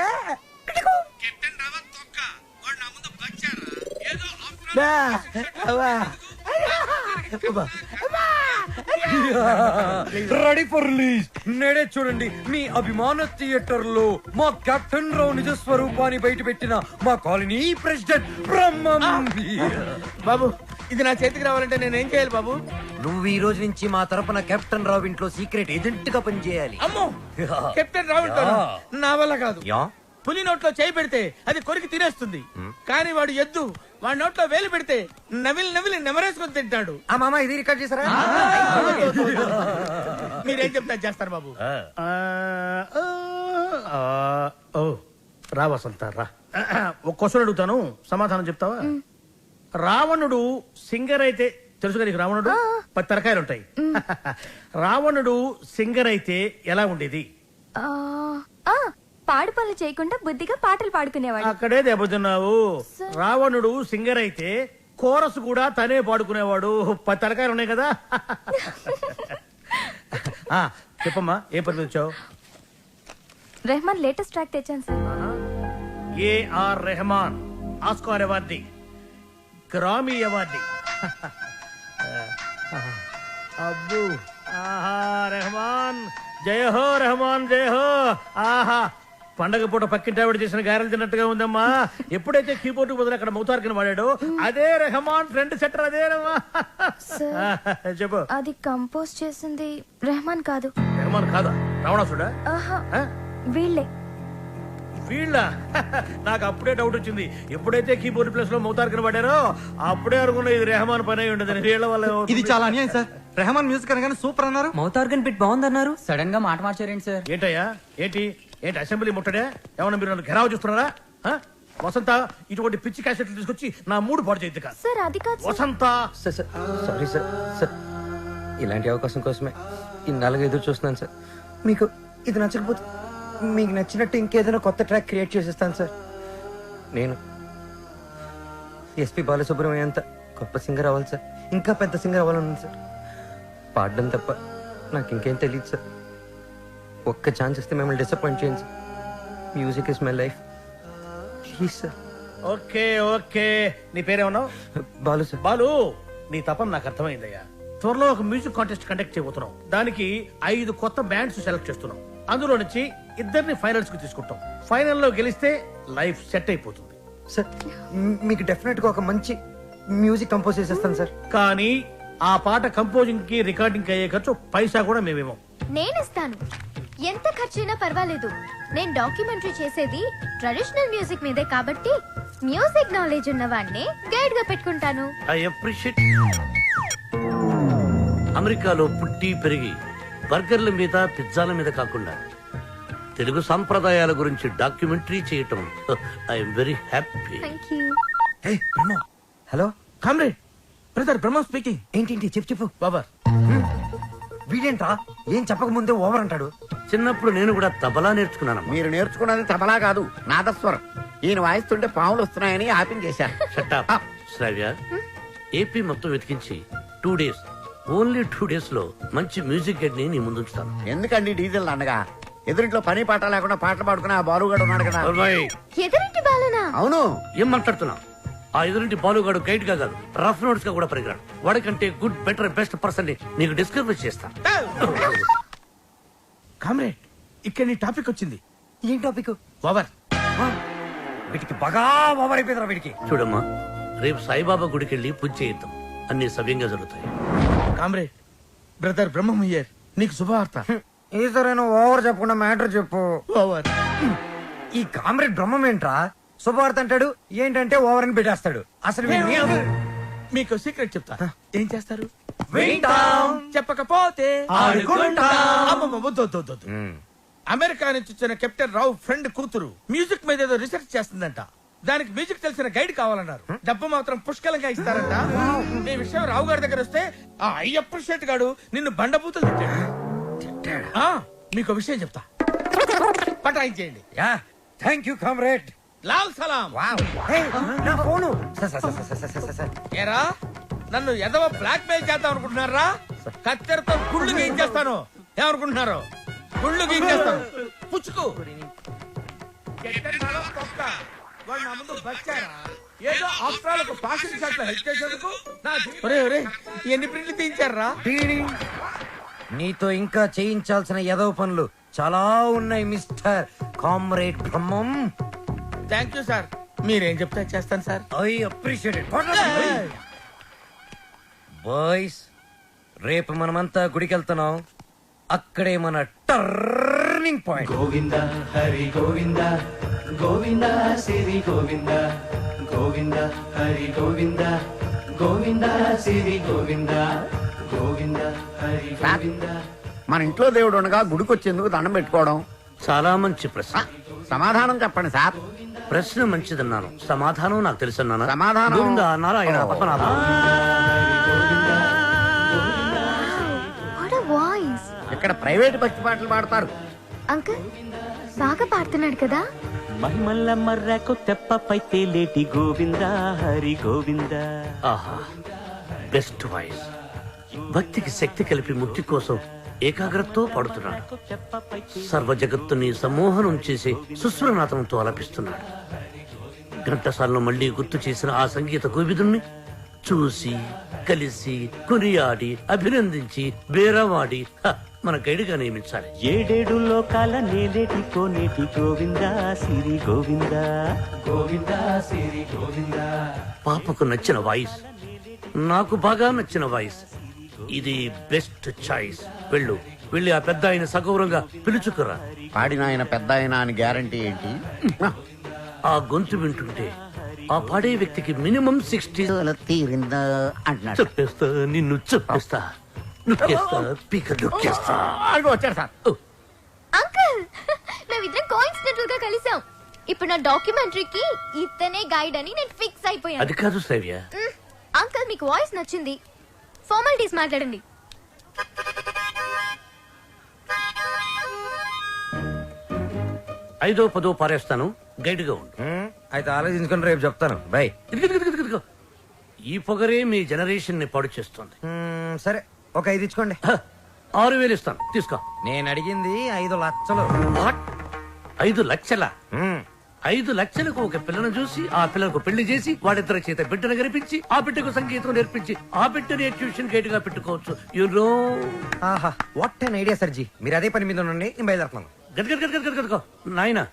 రెడీ ఫర్ రిలీజ్. నేడే చూడండి మీ అభిమాన థియేటర్ లో మా కెప్టెన్ రావు నిజ స్వరూపాన్ని బయట పెట్టిన మా కాలనీ ప్రెసిడెంట్ బ్రహ్మం. బాబు, ఇది నా చేతికి రావాలంటే నేను ఏం చేయాలి బాబు? నువ్వు ఈ రోజు నుంచి మా తరపున కెప్టెన్ రావు ఇంట్లో సీక్రెట్ ఏజెంట్ గా పనిచేయాలి. అమ్మో, కెప్టెన్ రావు నా వల్ల కాదు. యా, పులి నోట్లో చేయి పెడితే అది కొరికి తినేస్తుంది, కానీ వాడు ఎద్దు. వాడి నోట్లో వేలు పెడితే నవిలి నవిలి నెమరేసుకొని తింటాడు. ఆ మామ ఇది రికార్డ్ చేశారా? మీరేం చెప్తా చేస్తారు బాబు. ఓ రా వసంత రా. ఒక క్వశ్చన్ అడుగుతాను, సమాధానం చెప్తావా? రావణుడు సింగర్ అయితే తెలుసు కదా నీకు? రావణుడు 10 తరకాయలు ఉంటాయి. రావణుడు సింగర్ అయితే ఎలా ఉండేది? పాడు పనులు చేయకుండా బుద్ధిగా పాటలు పాడుకునేవాడు. అక్కడే దెబ్బతున్నావు. రావణుడు సింగర్ అయితే కోరస్ కూడా తనే పాడుకునేవాడు. 10 తరకాయలు ఉన్నాయి కదా. చెప్పమ్మా, ఏ పని వచ్చావు? రెహమాన్ లేటెస్ట్ ట్రాక్ తెచ్చాను sir. AR Rahman Oscar awardee, Grammy awardee, అబ్బు ఆహా రెహమాన్ జయ హో రెహమాన్ జయ హో ఆహా పండగ పూట పక్కింటి ఆవిడ చేసిన గారెలు తిన్నట్టుగా ఉందమ్మా. ఎప్పుడైతే కీబోర్డ్ బదులు అక్కడ మౌతార్కిని వాడాడో అదే రెహమాన్ ఫ్రంట్ సెటర్ అదేనమ్మా. చెప్పు. అది కంపోజ్ చేసింది రెహమాన్ కాదు. రెహమాన్ కాదా? రావణాసుడా? వీళ్ళే. వీళ్ళ నాకు అప్పుడే డౌట్ వచ్చింది. ఎప్పుడైతే కీబోర్డ్ ప్లేస్ లో మౌతార్కిని వాడారో అప్పుడే అనుకున్నా ఇది రెహమాన్ పని అయి ఉండదని. వీళ్ళ వల్ల ఇది చాలా అన్యాయం సార్. రెహమాన్ మ్యూజిక్ అనగానే సూపర్ అన్నారు, మౌతార్గన్ బిట్ బాగుందన్నారు, సడన్ గా మాట మార్చారేంటి సార్? ఏంటయ్యా ఏంటి ఏంటి అసెంబ్లీ ముట్టడే? ఏమన్నా మీరు నన్ను ఘెరావు చూస్తున్నారా? వసంత ఇటువంటి పిచ్చి క్యాసెట్లు తీసుకొచ్చి నా మూడు పాడు చేయద్దు కాదు. సార్ అది కాదు. వసంత సారీ సార్. సార్ ఇలాంటి అవకాశం కోసమే ఇన్నాళ్ళుగా ఎదురు చూస్తున్నాను సార్. మీకు ఇది నచ్చకపోతే మీకు నచ్చినట్టు ఇంకేదైనా కొత్త ట్రాక్ క్రియేట్ చేసేస్తాను సార్. నేను ఎస్పి బాలసుబ్రహ్మణ్యం అంత గొప్ప సింగర్ అవ్వాలి సార్. ఇంకా పెద్ద సింగర్ అవ్వాలన్నాను సార్. పాడడం తప్ప నాకు ఇంకేం తెలియదు సార్. ఒక్క ఛాన్స్ ఇస్తే మిమ్మల్ని డిసప్పాయింట్ చేయండి sir. Music is my life, please sir. Okay okay. నీ పేరేమన్నావు? బాలు సార్. బాలు, నీ తపన నాకు అర్థమైందయ్యా. త్వరలో ఒక మ్యూజిక్ కాంటెస్ట్ కండక్ట్ చేయబోతున్నాం. దానికి 5 కొత్త బ్యాండ్స్ సెలెక్ట్ చేస్తున్నాం. అందులో నుంచి 2 ఫైనల్స్ కు తీసుకుంటాం. ఫైనల్లో గెలిస్తే లైఫ్ సెట్ అయిపోతుంది సార్. మీకు డెఫినెట్ గా ఒక మంచి మ్యూజిక్ కంపోజ్ చేసేస్తాను సార్. కానీ ఆ పాట కంపోజింగ్ కి రికార్డింగ్ అయ్యే ఖర్చు పైసా కూడా మేమేమో. నేను ఇస్తాను. ఎంత ఖర్చైనా పర్వాలేదు. నేను డాక్యుమెంటరీ చేసేది ట్రెడిషనల్ మ్యూజిక్ మీదే కాబట్టి మ్యూజిక్ నాలెడ్జ్ ఉన్న వాడిని గైడ్ గా పెట్టుకుంటాను. I appreciate. అమెరికాలో పుట్టి పెరిగి బర్గర్ల మీద పిజ్జాల మీద కాకుండా తెలుగు సంప్రదాయాల గురించి డాక్యుమెంటరీ చేయటం I'm very happy. Thank you. Hello comrade, brother Brahma speaking. ఏంటి చెప్పు బాబా. వీడేంట్రా ఏం చెప్పక ముందే ఓవర్ అంటాడు. చిన్నప్పుడు నేను కూడా తబలా నేర్చుకున్నాను. మీరు నేర్చుకున్నది తబలా కాదు, నాదస్వరం. ఈయన వాయిస్తుంటే పాములు వస్తున్నాయని ఆపించేశారు. శ్రావ్య, ఏపీ మొత్తం వెతికించి 2 days, ఓన్లీ 2 days లో మంచి మ్యూజిక్ గైడ్ ని నీ ముందుంచుతాను. ఎందుకండి డీజిల్ అండగా? ఎదురింట్లో పని పాట లేకుండా పాటలు పాడుకునే ఆ బాలుగాడు ఉన్నాడు కదా. ఎదురింటి బాలునా? అవును. ఏం మాట్లాడుతున్నావు? ఆ ఎదురింటి బాలుగాడు గైడ్ గా కాదు, రఫ్ నోట్స్ గా కూడా పరిగరాడు. వాడికంటే గుడ్ బెటర్ బెస్ట్ పర్సన్ ని నీకు డిస్కవర్ చేస్తా. కామ్రేడ్, ఇక్కడ నీ టాపిక్ వచ్చింది. ఏం టాపిక్? ఓవర్. వీటికి బాగా ఓవర్ అయిపోయిందిరా వీడికి. చూడమ్మా, రేపు సాయిబాబా గుడికి వెళ్ళి పూజ చేయిద్దాం. అన్ని సవ్యంగా జరుగుతాయి. కామ్రేడ్, బ్రదర్ బ్రహ్మయ్యర్, నీకు శుభవార్త. ఈసారైనా ఓవర్ చెప్పకుండా మ్యాటర్ చెప్పు. ఓవర్. ఈ కామ్రేడ్ బ్రహ్మం ఏంట్రా శుభవార్త అంటాడు, ఏంటంటే ఓవర్ అని పెట్టేస్తాడు. అసలు మీకు సీక్రెట్ చెప్తా. ఏం చేస్తారు? వింటాం. చెప్పకపోతే ఆడుకుంటాం. అమ్మమ్మ, వద్దు, వద్దు, వద్దు, వద్దు. అమెరికా నుంచి వచ్చిన కెప్టెన్ రావు ఫ్రెండ్ కూతురు మ్యూజిక్ మీద ఏదో రీసెర్చ్ చేస్తుందంట. దానికి మ్యూజిక్ తెలిసిన గైడ్ కావాలన్నారు. డబ్బు మాత్రం పుష్కలంగా ఇస్తారంట. ఈ విషయం రావు గారి దగ్గర వస్తే ఆ అయ్యప్ప షెట్ గాడు నిన్ను బండబూతులు తిట్టాడు. మీకు విషయం చెప్తా, పటాయించేయండి. Thank you comrade. లాల్ సలాం. నా ఫోను. ఏరా, నన్ను ఎదవ బ్లాక్ మెయిల్ చేద్దాం అనుకుంటున్నారా? కత్తెరతో గుళ్ళు గీయించేస్తాను. ఏమనుకుంటున్నారు? గుళ్ళు గీయించేస్తాను. పుచ్చుకు. వాడు నా ముందు బచ్చారా? ఏదో ఆఫ్టర్ పాసింగ్ షాట్ లో హెల్ప్ చేసేందుకు ఎన్ని ప్రింట్లు తీయించారా? నీతో ఇంకా చేయించాల్సిన ఎదవ పనులు చాలా ఉన్నాయి mister comrade Brahmam. Thank you sir. మీరేం చెప్తే చేస్తాను sir. I appreciate it. Boys, రేపు మనమంతా గుడికి వెళ్తున్నాం. అక్కడే మన టర్నింగ్ పాయింట్. గోవింద హరి గోవింద గోవింద సిరి గోవింద గోవింద హరి గోవింద గోవింద సిరి గోవింద గోవింద హరి గోవింద. మన ఇంట్లో దేవుడు ఉండగా గుడికి వచ్చేందుకు దండం పెట్టుకోవడం చాలా మంచి ప్రశ్న. సమాధానం చెప్పండి సార్. ప్రశ్న మంచిదన్నాను, సమాధానం నాకు తెలుసన్నాను. సమాధానం Govinda Narayana Padmanabha. What a voice. ఇక్కడ ప్రైవేట్ భక్తి పాటలు పాడతారు. అంకుల్ బాగా పాడుతున్నాడు కదా. మహిమల్ల మర్రకు తెప్పపై తేలేటి గోవింద హరి గోవింద. ఆహా, బెస్ట్ వాయిస్. భక్తికి శక్తి కలిపి ముక్తి కోసం ఏకాగ్రతతో పాడుతున్నాడు. సర్వ జగత్తుని సమ్మోహనం చేసి సుస్వరనాథంతో ఆలపిస్తున్నాడు. ఘంటసాలను మళ్లీ గుర్తు చేసిన ఆ సంగీత కోవిదుణ్ణి చూసి కలిసి కొనియాడి అభినందించి బేరవాడి మన గైడ్గా నియమించాలి. 7 లోకాల నేలేటి కోనేటి గోవిందా సిరి గోవిందా గోవిందా సిరి గోవిందా. పాపకు నచ్చిన వాయిస్, నాకు బాగా నచ్చిన వాయిస్, ఇది బెస్ట్ చాయిస్. వెళ్ళి ఆ పెద్ద ఆయన సగౌరవంగా పిలుచుకురా. పాడిన ఆయన పెద్ద ఆయన అని గ్యారంటీ ఏంటి? ఆ గొంతు వింటుంటే ఆ పాడే వ్యక్తికి మినిమం 60 తీరిందా అంటున్నాడు. చెప్పేస్తా, నిన్ను చెప్పేస్తా, నొక్కేస్తా, పీక నొక్కేస్తా. వచ్చాడు సార్. అంకుల్, మేమిద్దరం కోఇన్సిడెంటల్ గా కలిసాం. ఇప్పుడు నా డాక్యుమెంటరీకి ఇతనే గైడ్ అని నేను ఫిక్స్ అయిపోయాను. అది కాదు శ్రావ్య. అంకుల్, మీకు వాయిస్ నచ్చింది, ఫార్మాలిటీస్ మాట్లాడండి. ఐదో పదో పారేస్తాను, గైడ్ గా ఉండు. అయితే ఆలోచించుకుని రేపు చెప్తాను. బై. ఇదిగో. ఈ పొగరే మీ జనరేషన్ ని పాడు చేస్తుంది. సరే, ఒక 5 ఇచ్చుకోండి. 6,000 ఇస్తాను, తీసుకో. నేను అడిగింది 5 లక్షలు. 5 లక్షల? 5 లక్షలకు ఒక పిల్లను చూసి ఆ పిల్లకు పెళ్లి చేసి వాడిద్దరి చేత బిడ్డను కనిపించి ఆ బిడ్డకు సంగీతం నేర్పించి ఆ బిడ్డని ట్యూషన్ గైడ్ గా పెట్టుకోవచ్చు. యూనో. ఆహా, వాట్ అన్ ఐడియా సర్జీ. మీరు అదే పని మీద ఉండండి, నేను బయలుదేరుతున్నాను. గదగదగదగదగో నాయనా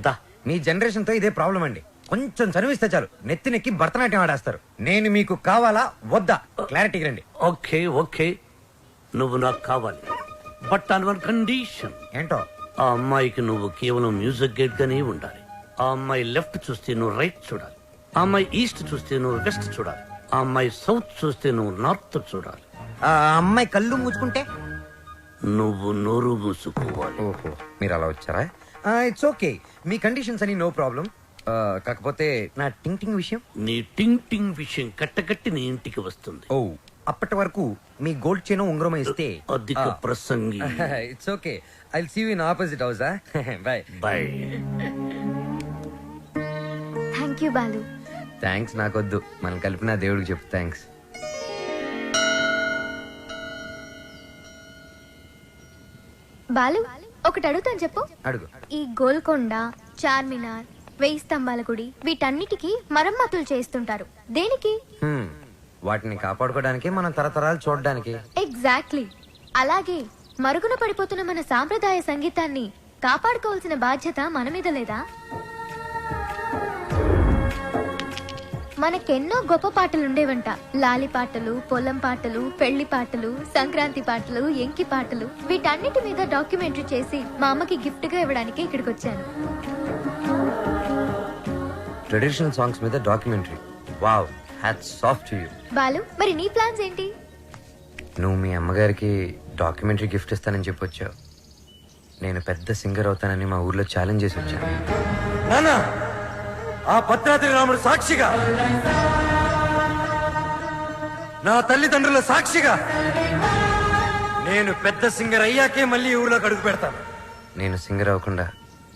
దా. మీ జనరేషన్ తో ఇదే ప్రాబ్లం అండి. కొంచెం చదివిస్తే చాలు నెత్తినెక్కి భరతనాట్యం ఆడేస్తారు. నేను మీకు కావాలా వద్దా క్లారిటీకి రండి. ఓకే, నువ్వు నాకు కావాలి, బట్ ఆన్ వన్ కండిషన్. ఏంటో? ఆ అమ్మాయికి నువ్వు కేవలం మ్యూజిక్ గైడ్ గానే ఉండాలి. ఆ అమ్మాయి లెఫ్ట్ చూస్తే నువ్వు రైట్ చూడాలి, ఆ అమ్మాయి ఈస్ట్ చూస్తే నువ్వు వెస్ట్ చూడాలి, ఆ అమ్మాయి సౌత్ చూస్తే నువ్వు నార్త్ చూడాలి. ఆ అమ్మాయి కళ్ళు మూసుకుంటే నువ్వు నోరు మూసుకోవాలి. ఓహో, మీరు అలా వచ్చారా? ఇట్స్ ఓకే, మీ కండిషన్స్ అని నో ప్రాబ్లం. కాకపోతే నా టింగ్ టింగ్ విషయం. నీ టింగ్ విషయం కట్టకట్టి నీ ఇంటికి వస్తుంది. ఓ, అప్పటి వరకు మీ గోల్డ్ చైన్ ఉంగరం ఇస్తే అధిక ప్రసంగి. It's okay, I will see you in opposite house. Bye bye. Thank you Balu. Thanks నాకొద్దు, మనం కలిపిన దేవుడికి చెప్పు థ్యాంక్స్. బాలు, ఒకటి అడుగుతాను, చెప్పు. అడుగు. ఈ గోల్కొండ, చార్మినార్, 1000 స్తంభాల గుడి, వీటన్నిటికీ మరమ్మతులు చేస్తుంటారు. దేనికి? వాటిని కాపాడుకోవడానికి, మనం తరతరాలు చూడడానికి. ఎగ్జాక్ట్లీ. అలాగే మరుగున పడిపోతున్న మన సాంప్రదాయ సంగీతాన్ని కాపాడుకోవాల్సిన బాధ్యత మన మీద లేదా? మనకెన్నో గొప్ప పాటలు ఉండేవంట. లాలి పాటలు, పొలం పాటలు, పెళ్లి పాటలు, సంక్రాంతి పాటలు, ఎంకి పాటలు. వీటన్నిటి మీద డాక్యుమెంటరీ చేసి మా అమ్మకి గిఫ్ట్ గా ఇవ్వడానికి ఇక్కడికి వచ్చాను. ట్రెడిషనల్ సాంగ్స్ మీద documentary. Wow, hats off to you. Balu, మరి నీ ప్లాన్స్ ఏంటి? నువ్వు మీ అమ్మగారికి డాక్యుమెంటరీ గిఫ్ట్ ఇస్తానని చెప్పొచ్చావు. నేను పెద్ద సింగర్ అవుతానని మా ఊర్లో ఛాలెంజ్ చేసి వచ్చాను. నానా, ఆ భద్రాద్రి రాముడు సాక్షిగా, నా తల్లిదండ్రుల సాక్షిగా, నేను పెద్ద సింగర్ అయ్యాకే మళ్ళీ ఊర్లోకి అడుగు పెడతాను. నేను సింగర్ అవ్వకుండా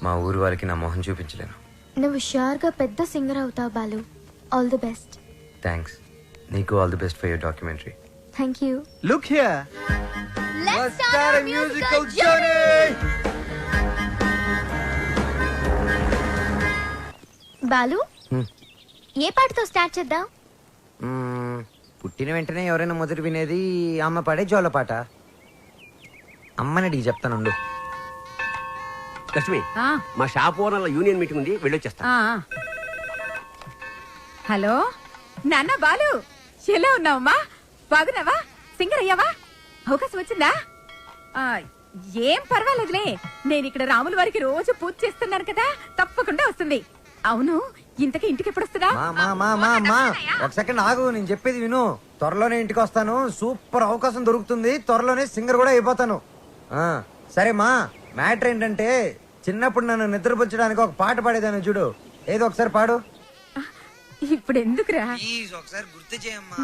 మా ఊరు వాళ్ళకి నా మొహం చూపించలేను. నువ్వు షూర్ గా పెద్ద సింగర్ అవుతావు Balu. All the best. Thanks. నీకు all the best for your documentary. Thank you. Look here. Let's start a musical journey. Balu, ఏ పాటతో స్టార్ట్ చేద్దాం? పుట్టిన వెంటనే ఎవరైనా మొదటి వినేది అమ్మ పాడే జోల పాట. అమ్మనడిగి చెప్తానుండు. లక్ష్మి, మా షాప్ ఓనర్ల యూనియన్ మీటింగ్ ఉంది, వెళ్ళొచ్చేస్తా. హలో నాన్న బాలు, ఎలా ఉన్నావమ్మా? బాగున్నావా? సింగర్ అయ్యావా? అవకాశం వచ్చిందా? ఏం పర్వాలేదులే, నేను ఇక్కడ రాముల వారికి రోజు పూజ చేస్తున్నాను కదా, తప్పకుండా వస్తుంది. అవును, ఇంతకీ ఇంటికి ఎప్పుడు వస్తుందా? ఒక సెకండ్ ఆగు, నేను చెప్పేది విను. త్వరలోనే ఇంటికి వస్తాను. సూపర్ అవకాశం దొరుకుతుంది. త్వరలోనే సింగర్ కూడా అయిపోతాను. సరే మా, మ్యాటర్ ఏంటంటే చిన్నప్పుడు నన్ను నిద్రపుచ్చడానికి ఒక పాట పాడేదాన్ని చూడు. ఏదో ఒకసారి పాడు. ఇప్పుడు ఎందుకురా? ఒకసారి గుర్తు చేయమ్మా.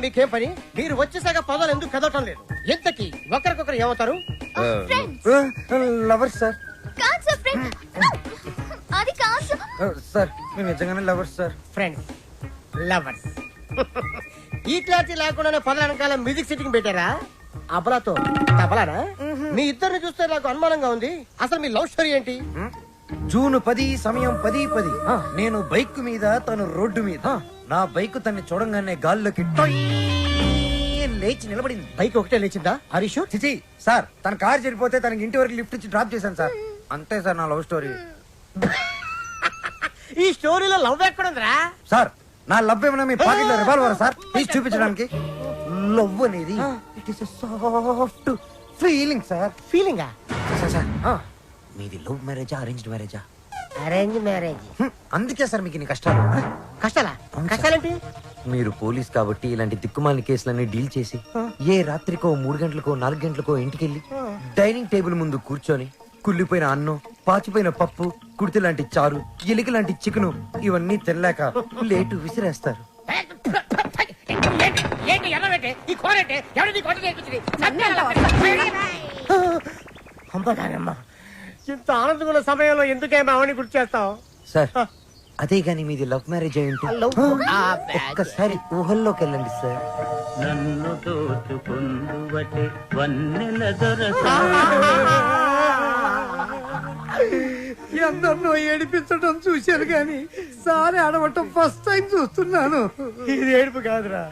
మీకేం పని? మీరు వచ్చేసాక పదాలు ఎందుకు కదవటం లేదు? ఎంతకి ఒకరికొకరు ఏమవుతారు? Lovers sir. కాదు సార్, ఫ్రెండ్. అది కాదు సార్, మేము నిజంగానే లవర్స్ సార్. Friends, lovers. ఈ క్లారిటీ లేకుండానే పదాల వెనకాల మ్యూజిక్ సెట్టింగ్ పెట్టారా? అబలాతో తబలానా? మీ ఇద్దరిని చూస్తే నాకు అనుమానంగా ఉంది. అసలు మీ లవ్ స్టోరీ ఏంటి? జూన్ 10 సమయం 10:10. నేను బైక్ మీద, తను రోడ్డు మీద. నా బైక్ తన్ని చూడంగానే గాల్లోకి టొయ్ లేచి నిలబడింది. బైక్ ఒకటే లేచిందా? హరీష్ చిచి సార్, తన కార్ చెడిపోతే తనకి ఇంటి వరకు లిఫ్ట్ ఇచ్చి డ్రాప్ చేశాను సార్. అంతే సార్ నా లవ్ స్టోరీ. ఈ స్టోరీలో లవ్ ఎక్కడుందిరా? సార్ నా లవ్ ఏమన్నా మీ పాకెట్ లో రివాల్వర్ సార్ తీసి చూపించడానికి? లవ్ అనేది it is soft feeling sir. ఫీలింగా? సార్ మీది లవ్ మ్యారేజా అరేంజ్డ్ మ్యారేజా? Arrange marriage. అందుకే సార్ మీకు ఇన్ని కష్టాలు. కష్టాలా? కష్టాలేంటి? మీరు పోలీస్ కాబట్టి ఇలాంటి దిక్కుమాలిన కేసులన్నీ డీల్ చేసి ఏ రాత్రికో 3 గంటలకో 4 గంటలకో ఇంటికెళ్ళి డైనింగ్ టేబుల్ ముందు కూర్చొని కుళ్ళిపోయిన అన్నం, పాచిపోయిన పప్పు, కుడితి లాంటి చారు, ఎలిక లాంటి చికెను ఇవన్నీ తినలేక లేటు విసిరేస్తారు. ఇంత ఆనందమైన సమయంలో ఎందుకే మావని గుర్తు చేస్తావు? సార్ అదే గాని మీది లవ్ మ్యారేజ్ అయి ఉంటే ఒక్కసారి ఊహల్లోకి వెళ్ళండి సార్. నన్ను దోచుకుందువటే వన్నెల దొరసా. ఎందరినో ఏడిపించడం చూశాను గాని సారి ఆడవటం ఫస్ట్ టైం చూస్తున్నాను. ఇది ఏడుపు కాదురా,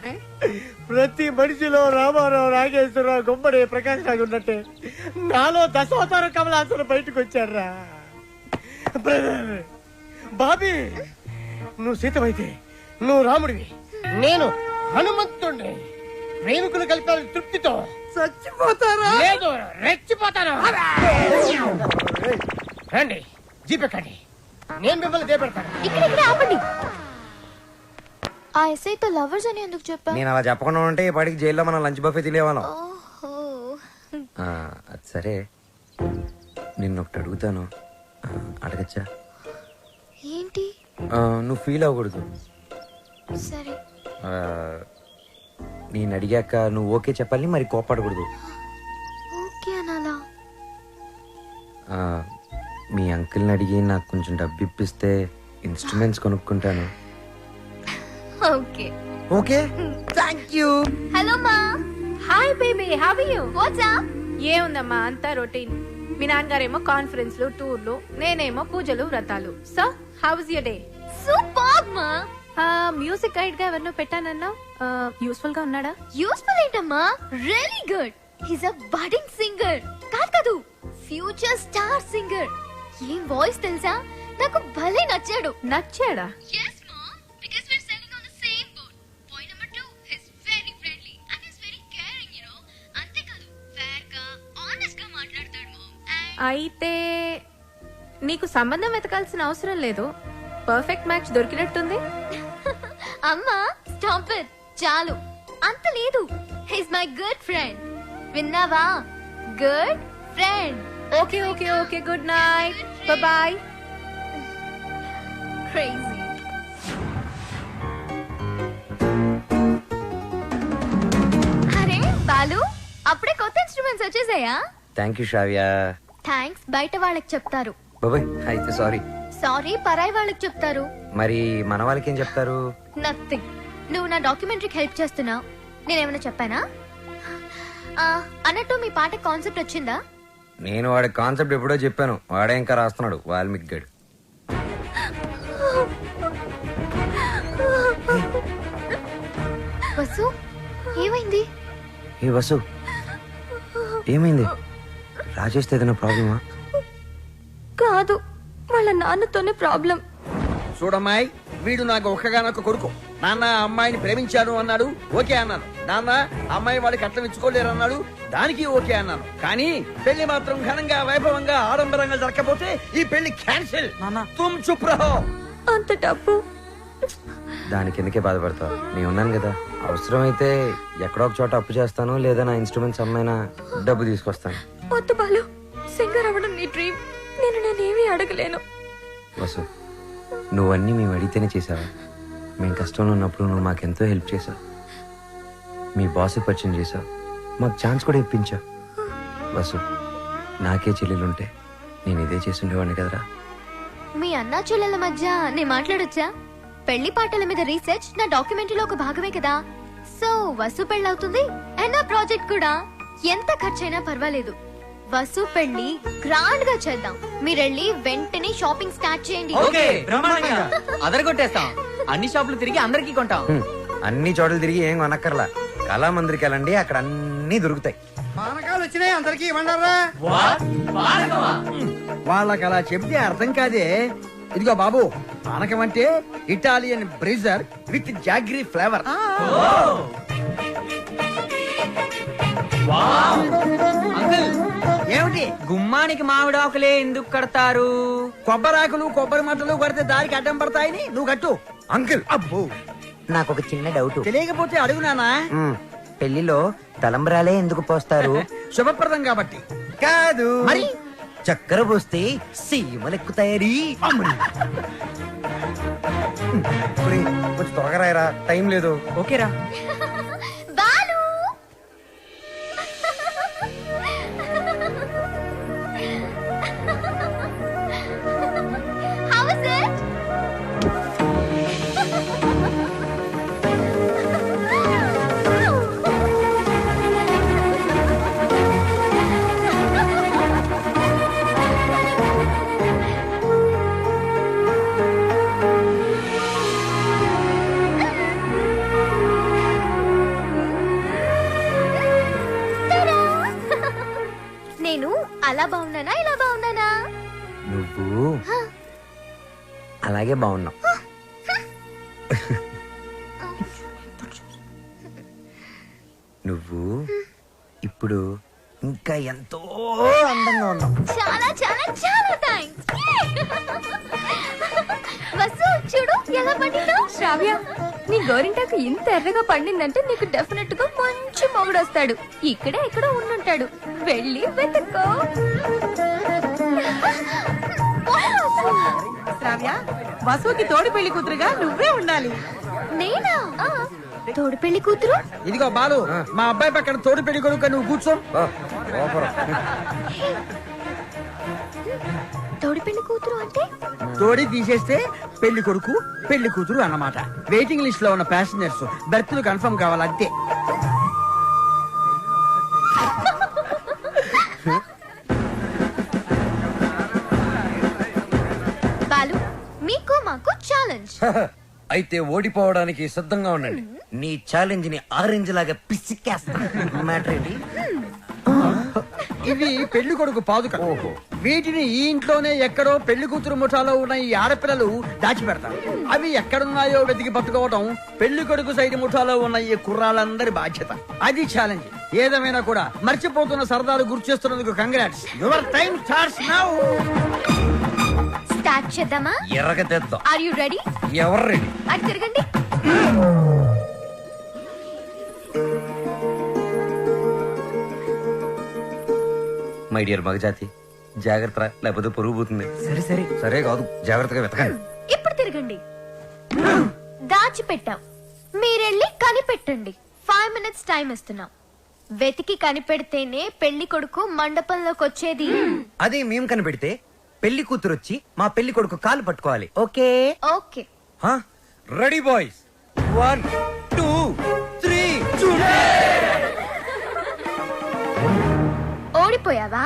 ప్రతి మనిషిలో రామారావు, నాగేశ్వరరావు, గుమ్మడి, ప్రకాష్ రాజు ఉన్నట్టే నాలో దశావతార కమలాసులు బయటకు వచ్చారా. బ్రదర్ బాబీ, నువ్వు సీతమైతే నువ్వు రాముడివి, నేను హనుమంతుడిని. ప్రేమికులు కలిపాలి తృప్తితో చచ్చిపోతారా? లేదు, రెచ్చిపోతాను. రండి జీపెక్కండి, నేను మిమ్మల్ని దేపెడతాను. ఇక్కడ ఆపండి. ఆ ఎస్ఐతో లవర్స్ అని ఎందుకు చెప్పా? నేను అలా చెప్పకుండా ఉంటే ఈ పాటికి జైల్లో మనం లంచ్ బఫే తినేవాళ్ళం. అది సరే, నిన్నొకటి అడుగుతాను, అడగచ్చా? ఏంటి? నువ్వు ఫీల్ అవ్వకూడదు. సరే. నేను అడిగాక నువ్వు ఓకే చెప్పాలి, మరి కోపడకూడదు. ఓకే అనాలా? మీ అంకుల్ని అడిగి నాకు కొంచెం డబ్బు ఇప్పిస్తే ఇన్స్ట్రుమెంట్స్ కొనుక్కుంటాను. Okay. Okay, thank you. Hello మా. Hi baby, how are you? What's up? ఏముందమ్మా, అంతా రొటీన్. మీ నాన్నగారేమో కాన్ఫరెన్స్లు, టూర్లు, నేనేమో పూజలు, వ్రతాలు. So how was your day? Super మా. మ్యూజిక్ గైడ్ గా ఎవరినో పెట్టానన్నా, యూస్ఫుల్ గా ఉన్నాడా? యూస్ఫుల్ ఏంటమ్మా, రియల్లీ గుడ్. హిస్ అ బడింగ్ సింగర్. కాదు, ఫ్యూచర్ స్టార్ సింగర్. ఏం వాయిస్ తెలుసా, నాకు భలే నచ్చాడు. నచ్చాడా? yes mom, because we're sailing on the same boat. Point number 2, he's very friendly and he's very caring, you know. అంతే కాదు, fair గా honest గా మాట్లాడతాడు mom. అయితే నీకు సంబంధం వెతకాల్సిన అవసరం లేదు, పర్ఫెక్ట్ మ్యాచ్ దొరికినట్టుంది. అమ్మా స్టాప్ ఇట్, చాలు. అంత లేదు, హిస్ మై గుడ్ ఫ్రెండ్. విన్నావా? Good friend. Okay okay okay, good night, bye bye. Crazy. అరే బాలు, అప్పుడే కొత్త ఇన్స్ట్రుమెంట్స్ వచ్చేసాయా? Thank you Sravya. థ్యాంక్స్ బయట వాళ్ళకి చెప్తారు. బాబాయ్ అయితే సారీ. సారీ పరాయి వాళ్ళకి చెప్తారు. మరి మన వాళ్ళకి ఏం చెప్తారు? నథింగ్. నువ్వు నా డాక్యుమెంటరీకి హెల్ప్ చేస్తున్నావు, నేనేమైనా చెప్పానా? అన్నట్టు మీ పాట కాన్సెప్ట్ వచ్చిందా? నేను వాడి కాన్సెప్ట్ ఎప్పుడో చెప్పాను, వాడే ఇంకా రాస్తున్నాడు, వాల్మీకి గడు. వసు, ఏమైంది? ఏ వసు, ఏమైంది? రాజేష్తో ఏదైనా ప్రాబ్లమా? కాదు, వాళ్ళ నాన్నతోనే ప్రాబ్లం. చూడమ్మాయి, వీడు నాకు ఒక్కగానొక్క కొడుకు. నాన్న అమ్మాయిని ప్రేమించాను అన్నాడు, ఓకే అన్నాను. నాన్న అమ్మాయి వాడికి అట్లం ఇచ్చుకోలేరు అన్నాడు, దానికి ఓకే అన్నాను. కానీ పెళ్లి మాత్రం ఘనంగా, వైభవంగా, ఆడంబరంగా జరగకపోతే ఈ పెళ్లి క్యాన్సిల్. తుమ్ చుప్ రహో. అంత డబ్బు దానికి ఎందుకే బాధపడతావు? నేను ఉన్నాను కదా, అవసరమైతే ఎక్కడో ఒక చోట అప్పు చేస్తాను, లేదా నా ఇన్స్ట్రుమెంట్స్ అమ్మైనా డబ్బు తీసుకొస్తాను. వద్దు బాలు, సింగర్ అవ్వడం నీ డ్రీమ్, నేనేమీ అడగలేను. వసు, నువ్వన్నీ మేము అడిగితేనే చేసావా? మేము కష్టంలో ఉన్నప్పుడు నువ్వు మాకెంతో హెల్ప్ చేసావు. మీ బాస్కి పరిచయం చేసావు, మాకు ఛాన్స్ కూడా ఇప్పించావు. వసు, నాకే చెల్లెలుంటే నేను ఇదే చేసి ఉండేవాడిని కదరా. మీ అన్నా చెల్లెల మధ్య నేను మాట్లాడొచ్చా? పెళ్లి పాటల మీద రీసెర్చ్ నా డాక్యుమెంటరీలో ఒక భాగమే కదా. సో వసు పెళ్ళవుతుంది అండ్ నా ప్రాజెక్ట్ కూడా. ఎంత ఖర్చైనా పర్వాలేదు, వసు పెళ్లి గ్రాండ్ గా చేద్దాం. మీరెళ్ళి వెంటనే షాపింగ్ స్టార్ట్ చేయండి. ఓకే బ్రహ్మాండంగా అదరగొట్టేస్తాం. అన్ని షాపులు తిరిగి అందరికీ కొంటాం. అన్ని చోట్ల తిరిగి ఏం కొనక్కర్లా, కళామందిరికి వెళ్ళండి, అక్కడ అన్ని దొరుకుతాయి. పానకాలు వచ్చినాయి, అందరికి ఇవ్వండారా. వాళ్ళకి అలా చెప్తే అర్థం కాదే. ఇదిగో బాబు, పానకం అంటే Italian Brezza with jaggery flavour. ఏమిటి గుమ్మానికి మామిడి ఆకులే ఎందుకు కడతారు? కొబ్బరాకులు కొబ్బరి మంటలు కొడితే దారికి అడ్డం పడతాయని నువ్వు కట్టు. అంకుల్, అబ్బో, నాకు ఒక చిన్న డౌట్. తెలియకపోతే అడుగునానా. పెళ్లిలో తలంబ్రాలే ఎందుకు పోస్తారు? శుభప్రదం కాబట్టి. కాదు మరి చక్కెర పోస్తే సీమలెక్కుతాయని. కొంచెం త్వరగా రాయరా, టైం లేదు. ఓకేరా. Balu How is it? నేను అలా బాగున్నానా ఇలా బాగున్నానా? నువ్వు అలాగే బాగున్నావు. నువ్వు ఇప్పుడు ఇంకా ఎంతో అందంగా ఉన్నావు. చాలా చాలా చాలా థాంక్స్. వసు చూడు ఎలా పండిందో. శ్రావ్య, నీ గోరింటాకు ఇంత ఎర్రగా పండిందంటే నీకు డెఫినెట్ గా మంచి మొగుడు వస్తాడు. ఇక్కడే ఎక్కడో ఉండుంటాడు, వెళ్ళి వెతుక్కో. శ్రావ్య, వసుకి తోడు పెళ్లి కూతురుగా నువ్వే ఉండాలి. నేనా? తోడు పెళ్లి కూతురు? ఇదిగో బాలు, మా అబ్బాయి పక్కన తోడు పెళ్లి కొడుకు, నువ్వు కూర్చో. తోడు పెళ్లి కూతురు అంటే తోడి తీసేస్తే పెళ్లి కొడుకు పెళ్లి కూతురు అన్నమాట. వెయిటింగ్ లిస్ట్ లో ఉన్న ప్యాసింజర్స్ బెర్త్లు కన్ఫర్మ్ కావాలి అంతే. బాలు, మీకు మాకు ఛాలెంజ్. అయితే ఓడిపోవడానికి సిద్ధంగా ఉండండి. నీ ఛాలెంజ్ ని ఆరెంజ్ లాగా పిసికేస్తా. మ్యాటర్ ఏంటి? ఇవి పెళ్లి కొడుకు పాదుక. వీటిని ఈ ఇంట్లోనే ఎక్కడో పెళ్లి కూతురు ముఠాలో ఉన్న ఈ ఆడపిల్లలు దాచిపెడతారు. అవి ఎక్కడున్నాయో వెతికి పట్టుకోవడం పెళ్లి కొడుకు సైడ్ ముఠాలో ఉన్న ఈ కుర్రాళ్ళందరి బాధ్యత. అది ఛాలెంజ్. ఏదేమైనా కూడా మర్చిపోతున్న సరదాలు గుర్తు చేస్తున్నందుకు congrats. Your time starts now. Start చేద్దామా? ఎర్రగా తెద్దాం. Are you ready? ఎవరు రెడీ? అటు తిరగండి. మై డియర్ మగజాతి, జాగ్రత్త, లేకపోతే పొరుగు పోతుంది. సరే సరే సరే కాదు, జాగ్రత్తగా వెతకండి. ఇప్పుడు తిరగండి. దాచిపెట్టాం, మీరెళ్ళి కనిపెట్టండి. 5 minutes టైం ఇస్తున్నాం. వెతికి కనిపెడితేనే పెళ్లి కొడుకు మండపంలోకి వచ్చేది. అదే మేము కనిపెడితే పెళ్లి కూతురు వచ్చి మా పెళ్లి కొడుకు కాలు పట్టుకోవాలి. ఓకే? ఓకే. Ready boys, 1 2 3. ఓడిపోయావా?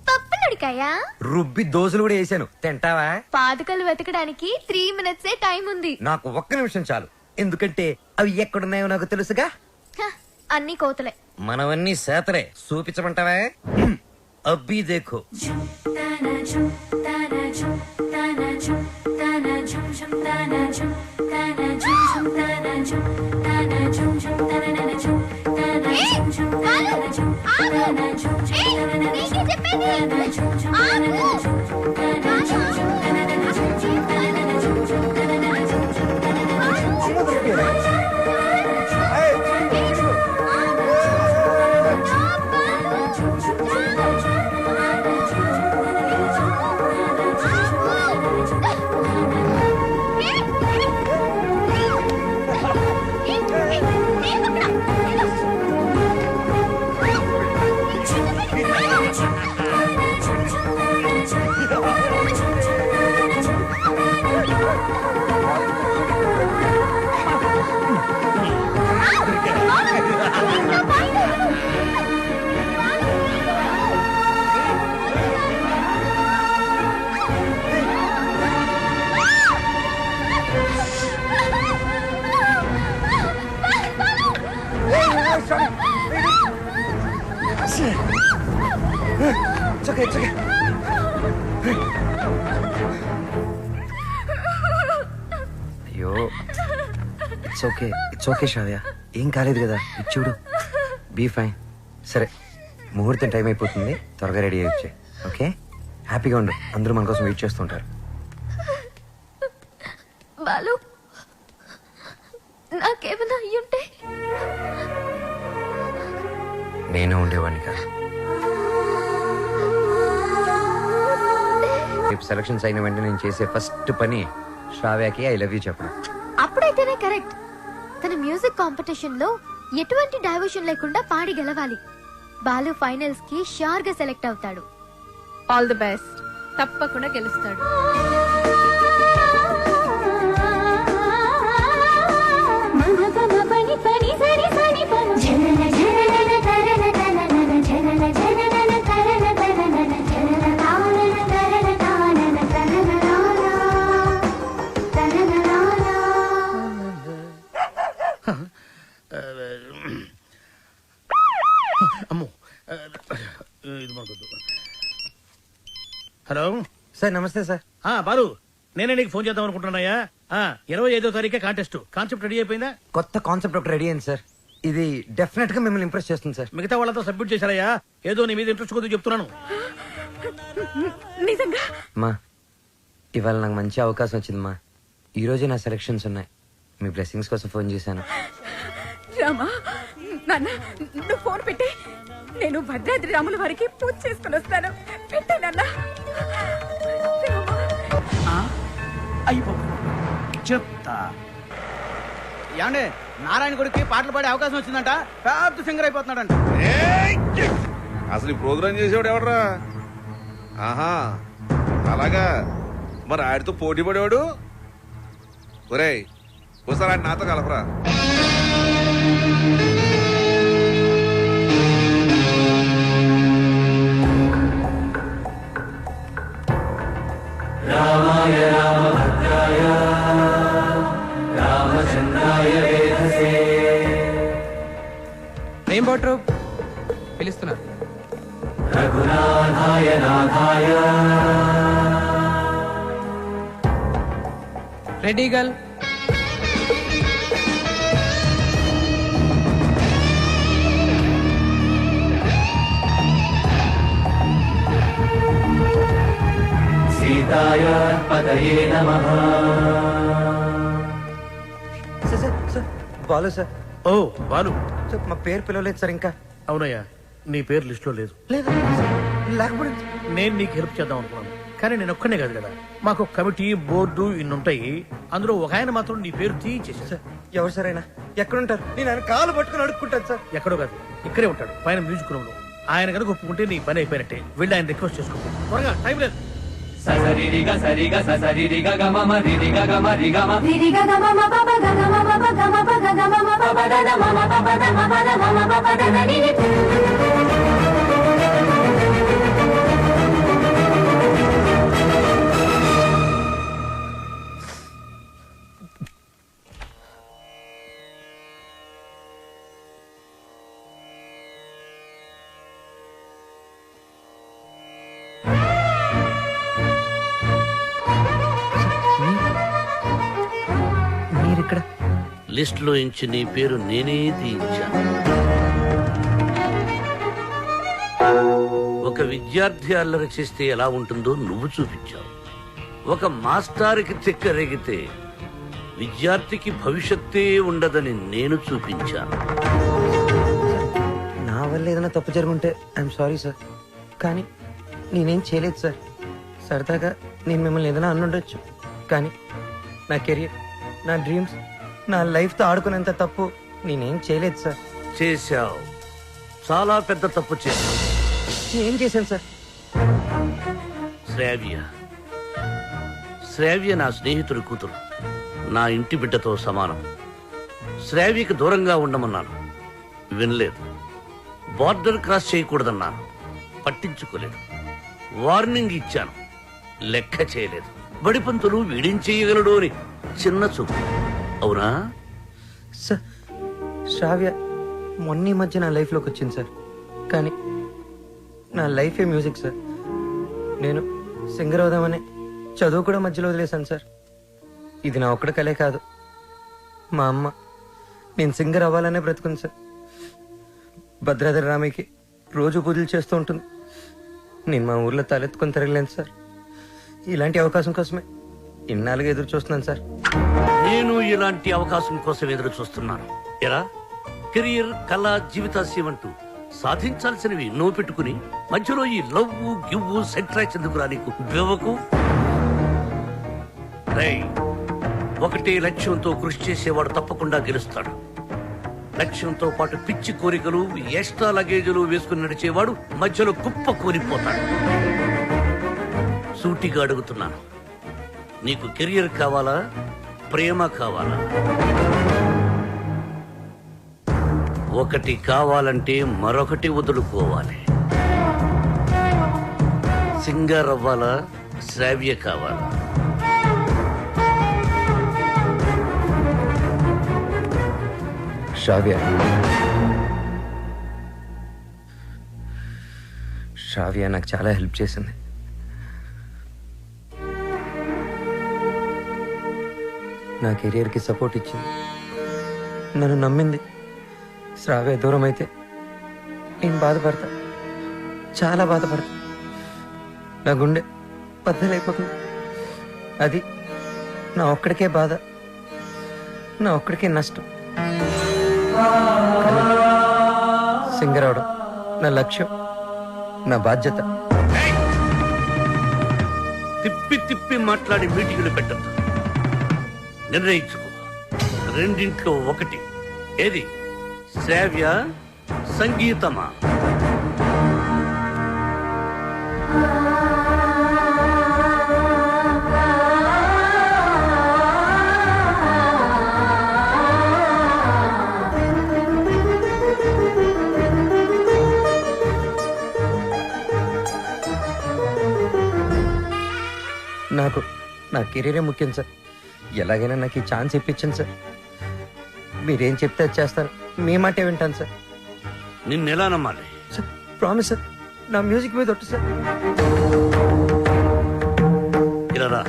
పప్పులడికాయా? రుబ్బి దోశలు కూడా వేసాను, తింటావా? పాదుకలు వెతకడానికి 3 minutes టైం ఉంది. నాకు ఒక్క నిమిషం చాలు, ఎందుకంటే అవి ఎక్కడున్నాయో నాకు తెలుసుగా. అన్ని కోతలే. మనవన్నీ సేతలే. చూపించమంటావా? అబ్బి దేఖో. అయ్యో ఇట్స్ ఓకే శ్రావ్య, ఏం కాలేదు కదా, ఇచ్చుడు బీ ఫైన్. సరే ముహూర్తం టైం అయిపోతుంది, త్వరగా రెడీ అయ్యి వచ్చే. ఓకే, హ్యాపీగా ఉండు, అందరూ మన కోసం వెయిట్ చేస్తుంటారు. బాలు నాకేమైనా అయ్యుంటే నేను ఉండేవాడిని కాదు. రేపు సెలక్షన్స్ అయిన వెంటనే నేను చేసే ఫస్ట్ పని శ్రావ్యకి ఐ లవ్ యూ చెప్పడం. అప్పుడైతేనే కరెక్ట్. తన మ్యూజిక్ కాంపిటీషన్ లో ఎటువంటి డైవర్షన్ లేకుండా పాడి గెలవాలి. బాలు ఫైనల్స్ కి షూర్ గా సెలెక్ట్ అవుతాడు. All the best. తప్పకుండా గెలుస్తాడు. అమ్మో, ఇది మనకొద్దు. హలో సార్, నమస్తే సార్. బాలు, నేనే నీకు ఫోన్ చేద్దాం అనుకుంటున్నాయా. 25వ తారీఖే కాంటెస్ట్. కాన్సెప్ట్ రెడీ అయిపోయిందా? కొత్త కాన్సెప్ట్ ఒకటి రెడీ అయింది సార్. ఇది డెఫినెట్ గా మిమ్మల్ని ఇంప్రెస్ చేస్తుంది సార్. మిగతా వాళ్ళతో సబ్మిట్ చేశారయ్యా. ఏదో నీ మీద ఇంట్రెస్ట్ కొద్దిగా చెప్తున్నాను. నిజంగా మా ఇవాళ నాకు మంచి అవకాశం వచ్చింది మా. ఈ రోజే నా సెలక్షన్స్ ఉన్నాయి. మీ బ్లెస్సింగ్స్ కోసం ఫోన్ చేశాను. రామా, నాన్న నువ్వు ఫోన్ పెట్టే, నేను భద్రాద్రి రాముల వారికి పూజ చేసుకుని వస్తాను. పెట్టే నాన్న. అయిపో చెప్తా. ఏమండే, నారాయణ గుడికి పాటలు పాడే అవకాశం వచ్చిందంట. పెద్ద సింగర్ అయిపోతున్నాడంట. అసలు ఈ ప్రోగ్రామ్ చేసేవాడు ఎవడరా? ఆహా, అలాగా. మరి ఆడితో పోటీ పడేవాడు. ఒరేయ్, ఒకసారి ఆడి నాతో కలపరా. రామాయ రామభద్రాయ రామచంద్రాయ వేధసే. రెయిన్బో ట్రూప్ పిలుస్తున్నారు. రఘునాథాయ నాథాయ. Ready girl. సీతాయ పదయే నమః. Sir, Balu sir. ఓ బాలు సార్, మా పేరు పిలవలేదు సార్ ఇంకా. అవునయ్యా, నీ పేరు లిస్ట్ లో లేదు. లేకపోతే నేను నీకు హెల్ప్ చేద్దాం అనుకున్నాను, కానీ నేను ఒక్కనే కాదు కదా. మాకు కమిటీ, బోర్డు ఇన్ని ఉంటాయి. అందులో ఒక ఆయన మాత్రం నీ పేరు తీయించేసారు. సార్, ఎవరు సార్ అయినా? ఎక్కడుంటారు? నేను ఆయన కాలు పట్టుకుని అడుక్కుంటాను సార్. ఎక్కడో కాదు, ఇక్కడే ఉంటాడు, పైన మ్యూజిక్ రూమ్ లో. ఆయన కనుక ఒప్పుకుంటే నీ పని అయిపోయినట్టే. వెళ్ళి ఆయన రిక్వెస్ట్ చేసుకో. త్వరగా, టైం లేదు. ససరిరిగ సరిగ ససరిరిగ గమమ రిరిగ గమ రిగమ రిరిగ గమమ పప గమ పప గమ పగ గమ పప దన మమ పప దమ పద మమ పప దన నిని. మీరిక్కడ? లిస్ట్ లో ఇంచి నీ పేరు నేనే తీయించాను. ఒక విద్యార్థి అల్లరి చేస్తే ఎలా ఉంటుందో నువ్వు చూపించావు. ఒక మాస్టారుకి తిక్కరేగితే విద్యార్థికి భవిష్యత్తే ఉండదని నేను చూపించాను. నా వల్ల ఏదైనా తప్పు జరుగుంటే ఐఎమ్ సారీ సార్, కానీ నేనేం చేయలేదు సార్. సరదాగా నేను మిమ్మల్ని ఏదైనా అనుండొచ్చు, కానీ నా కెరియర్, నా డ్రీమ్స్, నా లైఫ్తో ఆడుకునేంత తప్పు నేనేం చేయలేదు సార్. చేశావు, చాలా పెద్ద తప్పు చేశావు. ఏం చేశాను సార్? శ్రావ్య నా స్నేహితుడి కూతురు, నా ఇంటి బిడ్డతో సమానం. శ్రావ్యకి దూరంగా ఉండమన్నాను, వినలేదు. బార్డర్ క్రాస్ చేయకూడదన్నాను, పట్టించుకోలేదు. వార్నింగ్ ఇచ్చాను, లెక్క చేయలేదు. బడిపంతులు వీడేం చేయగలడు అని చిన్న చూపు. అవునా సార్, శ్రావ్య మొన్న ఈ మధ్య నా లైఫ్లోకి వచ్చింది సార్, కానీ నా లైఫే మ్యూజిక్ సార్. నేను సింగర్ అవుదామని చదువు కూడా మధ్యలో వదిలేశాను సార్. ఇది నా ఒక్కడ కలే కాదు, మా అమ్మ నేను సింగర్ అవ్వాలనే బ్రతుకుంది సార్. భద్రాద్రి రామయ్యకి రోజు పూజలు చేస్తూ ఉంటుంది. నేను మా ఊర్లో తలెత్తుకొని తిరగలేను సార్. ఇలాంటి అవకాశం కోసమే ఇన్నాళ్ళుగా ఎదురు చూస్తున్నాను సార్. నేను ఇలాంటి అవకాశం కోసం ఎదురు చూస్తున్నాను. ఎలా కెరియర్, కళ, జీవితాశయం అంటూ సాధించాల్సినవి నువ్వు పెట్టుకుని మధ్యలో ఈ లవ్వు గివ్వు సెంట్రాక్స్ ఎందుకురా నీకు బివ్వకు? రేయ్, ఒకటే లక్ష్యంతో కృషి చేసేవాడు తప్పకుండా గెలుస్తాడు. లక్ష్యంతో పాటు పిచ్చి కోరికలు, ఎక్స్ట్రా లగేజీలు వేసుకుని నడిచేవాడు మధ్యలో కుప్ప కూలిపోతాడు. సూటిగా అడుగుతున్నాను, నీకు కెరియర్ కావాలా, ప్రేమ కావాలా? ఒకటి కావాలంటే మరొకటి వదులుకోవాలి. సింగర్ అవ్వాలా, శ్రావ్య కావాలా? శ్రావ్య. శ్రావ్య నాకు చాలా హెల్ప్ చేసింది. నా కెరియర్కి సపోర్ట్ ఇచ్చింది, నన్ను నమ్మింది. శ్రావ్య దూరం అయితే నేను బాధపడతా, చాలా బాధపడతా. నా గుండె బద్దలైపోతుంది. అది నా ఒక్కడికే బాధ, నా ఒక్కడికే నష్టం. కానీ సింగర్ అవడం నా లక్ష్యం, నా బాధ్యత. తిప్పి తిప్పి మాట్లాడి మీటింగులు పెట్టద్దు. నిర్ణయించుకో, రెండింట్లో ఒకటి. ఏది, శ్రావ్య సంగీతమా? నాకు నా కెరీరే ముఖ్యం సార్. ఎలాగైనా నాకు ఈ ఛాన్స్ ఇప్పించండి సార్. మీరేం చెప్తే అది చేస్తాను, మీ మాటే వింటాను సార్. నిన్నెలా నమ్మాలి? సార్ ప్రామిస్ సార్, నా మ్యూజిక్ మీద ఒట్టు సార్. ఇలా రా.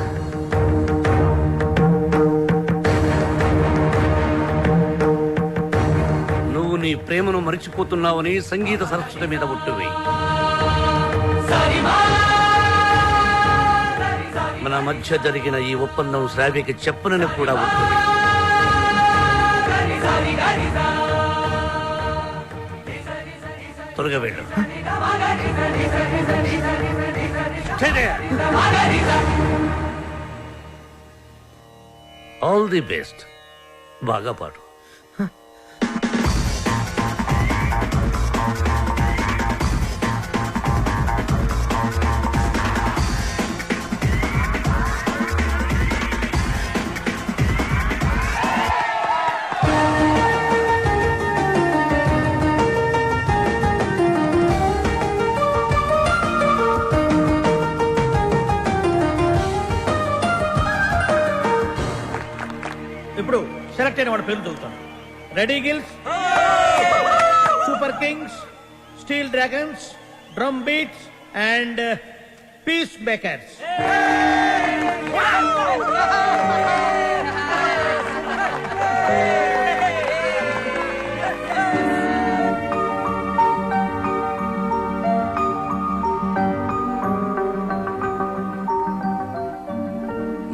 నువ్వు నీ ప్రేమను మరిచిపోతున్నావని సంగీత సరస్వతి మీద ఒట్టువి. మన మధ్య జరిగిన ఈ ఒప్పందం శ్రావ్యకి చెప్పనని కూడా ఒట్టువి. త్వరగా వెళ్ళు. All the best. బాగా పాడు. ఇప్పుడు సెలెక్ట్ అయిన వాడి పేరు చదువుతాను. Ready Gills, Super Kings, Steel Dragons, Drum Beats and Peace Makers.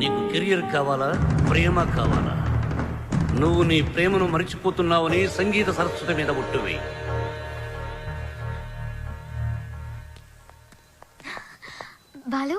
నీకు కెరియర్ కావాలా, ప్రేమ కావాలా? నువ్వు నీ ప్రేమను మరిచిపోతున్నావని సంగీత సరస్వతి మీద ఒట్టువి. బాలు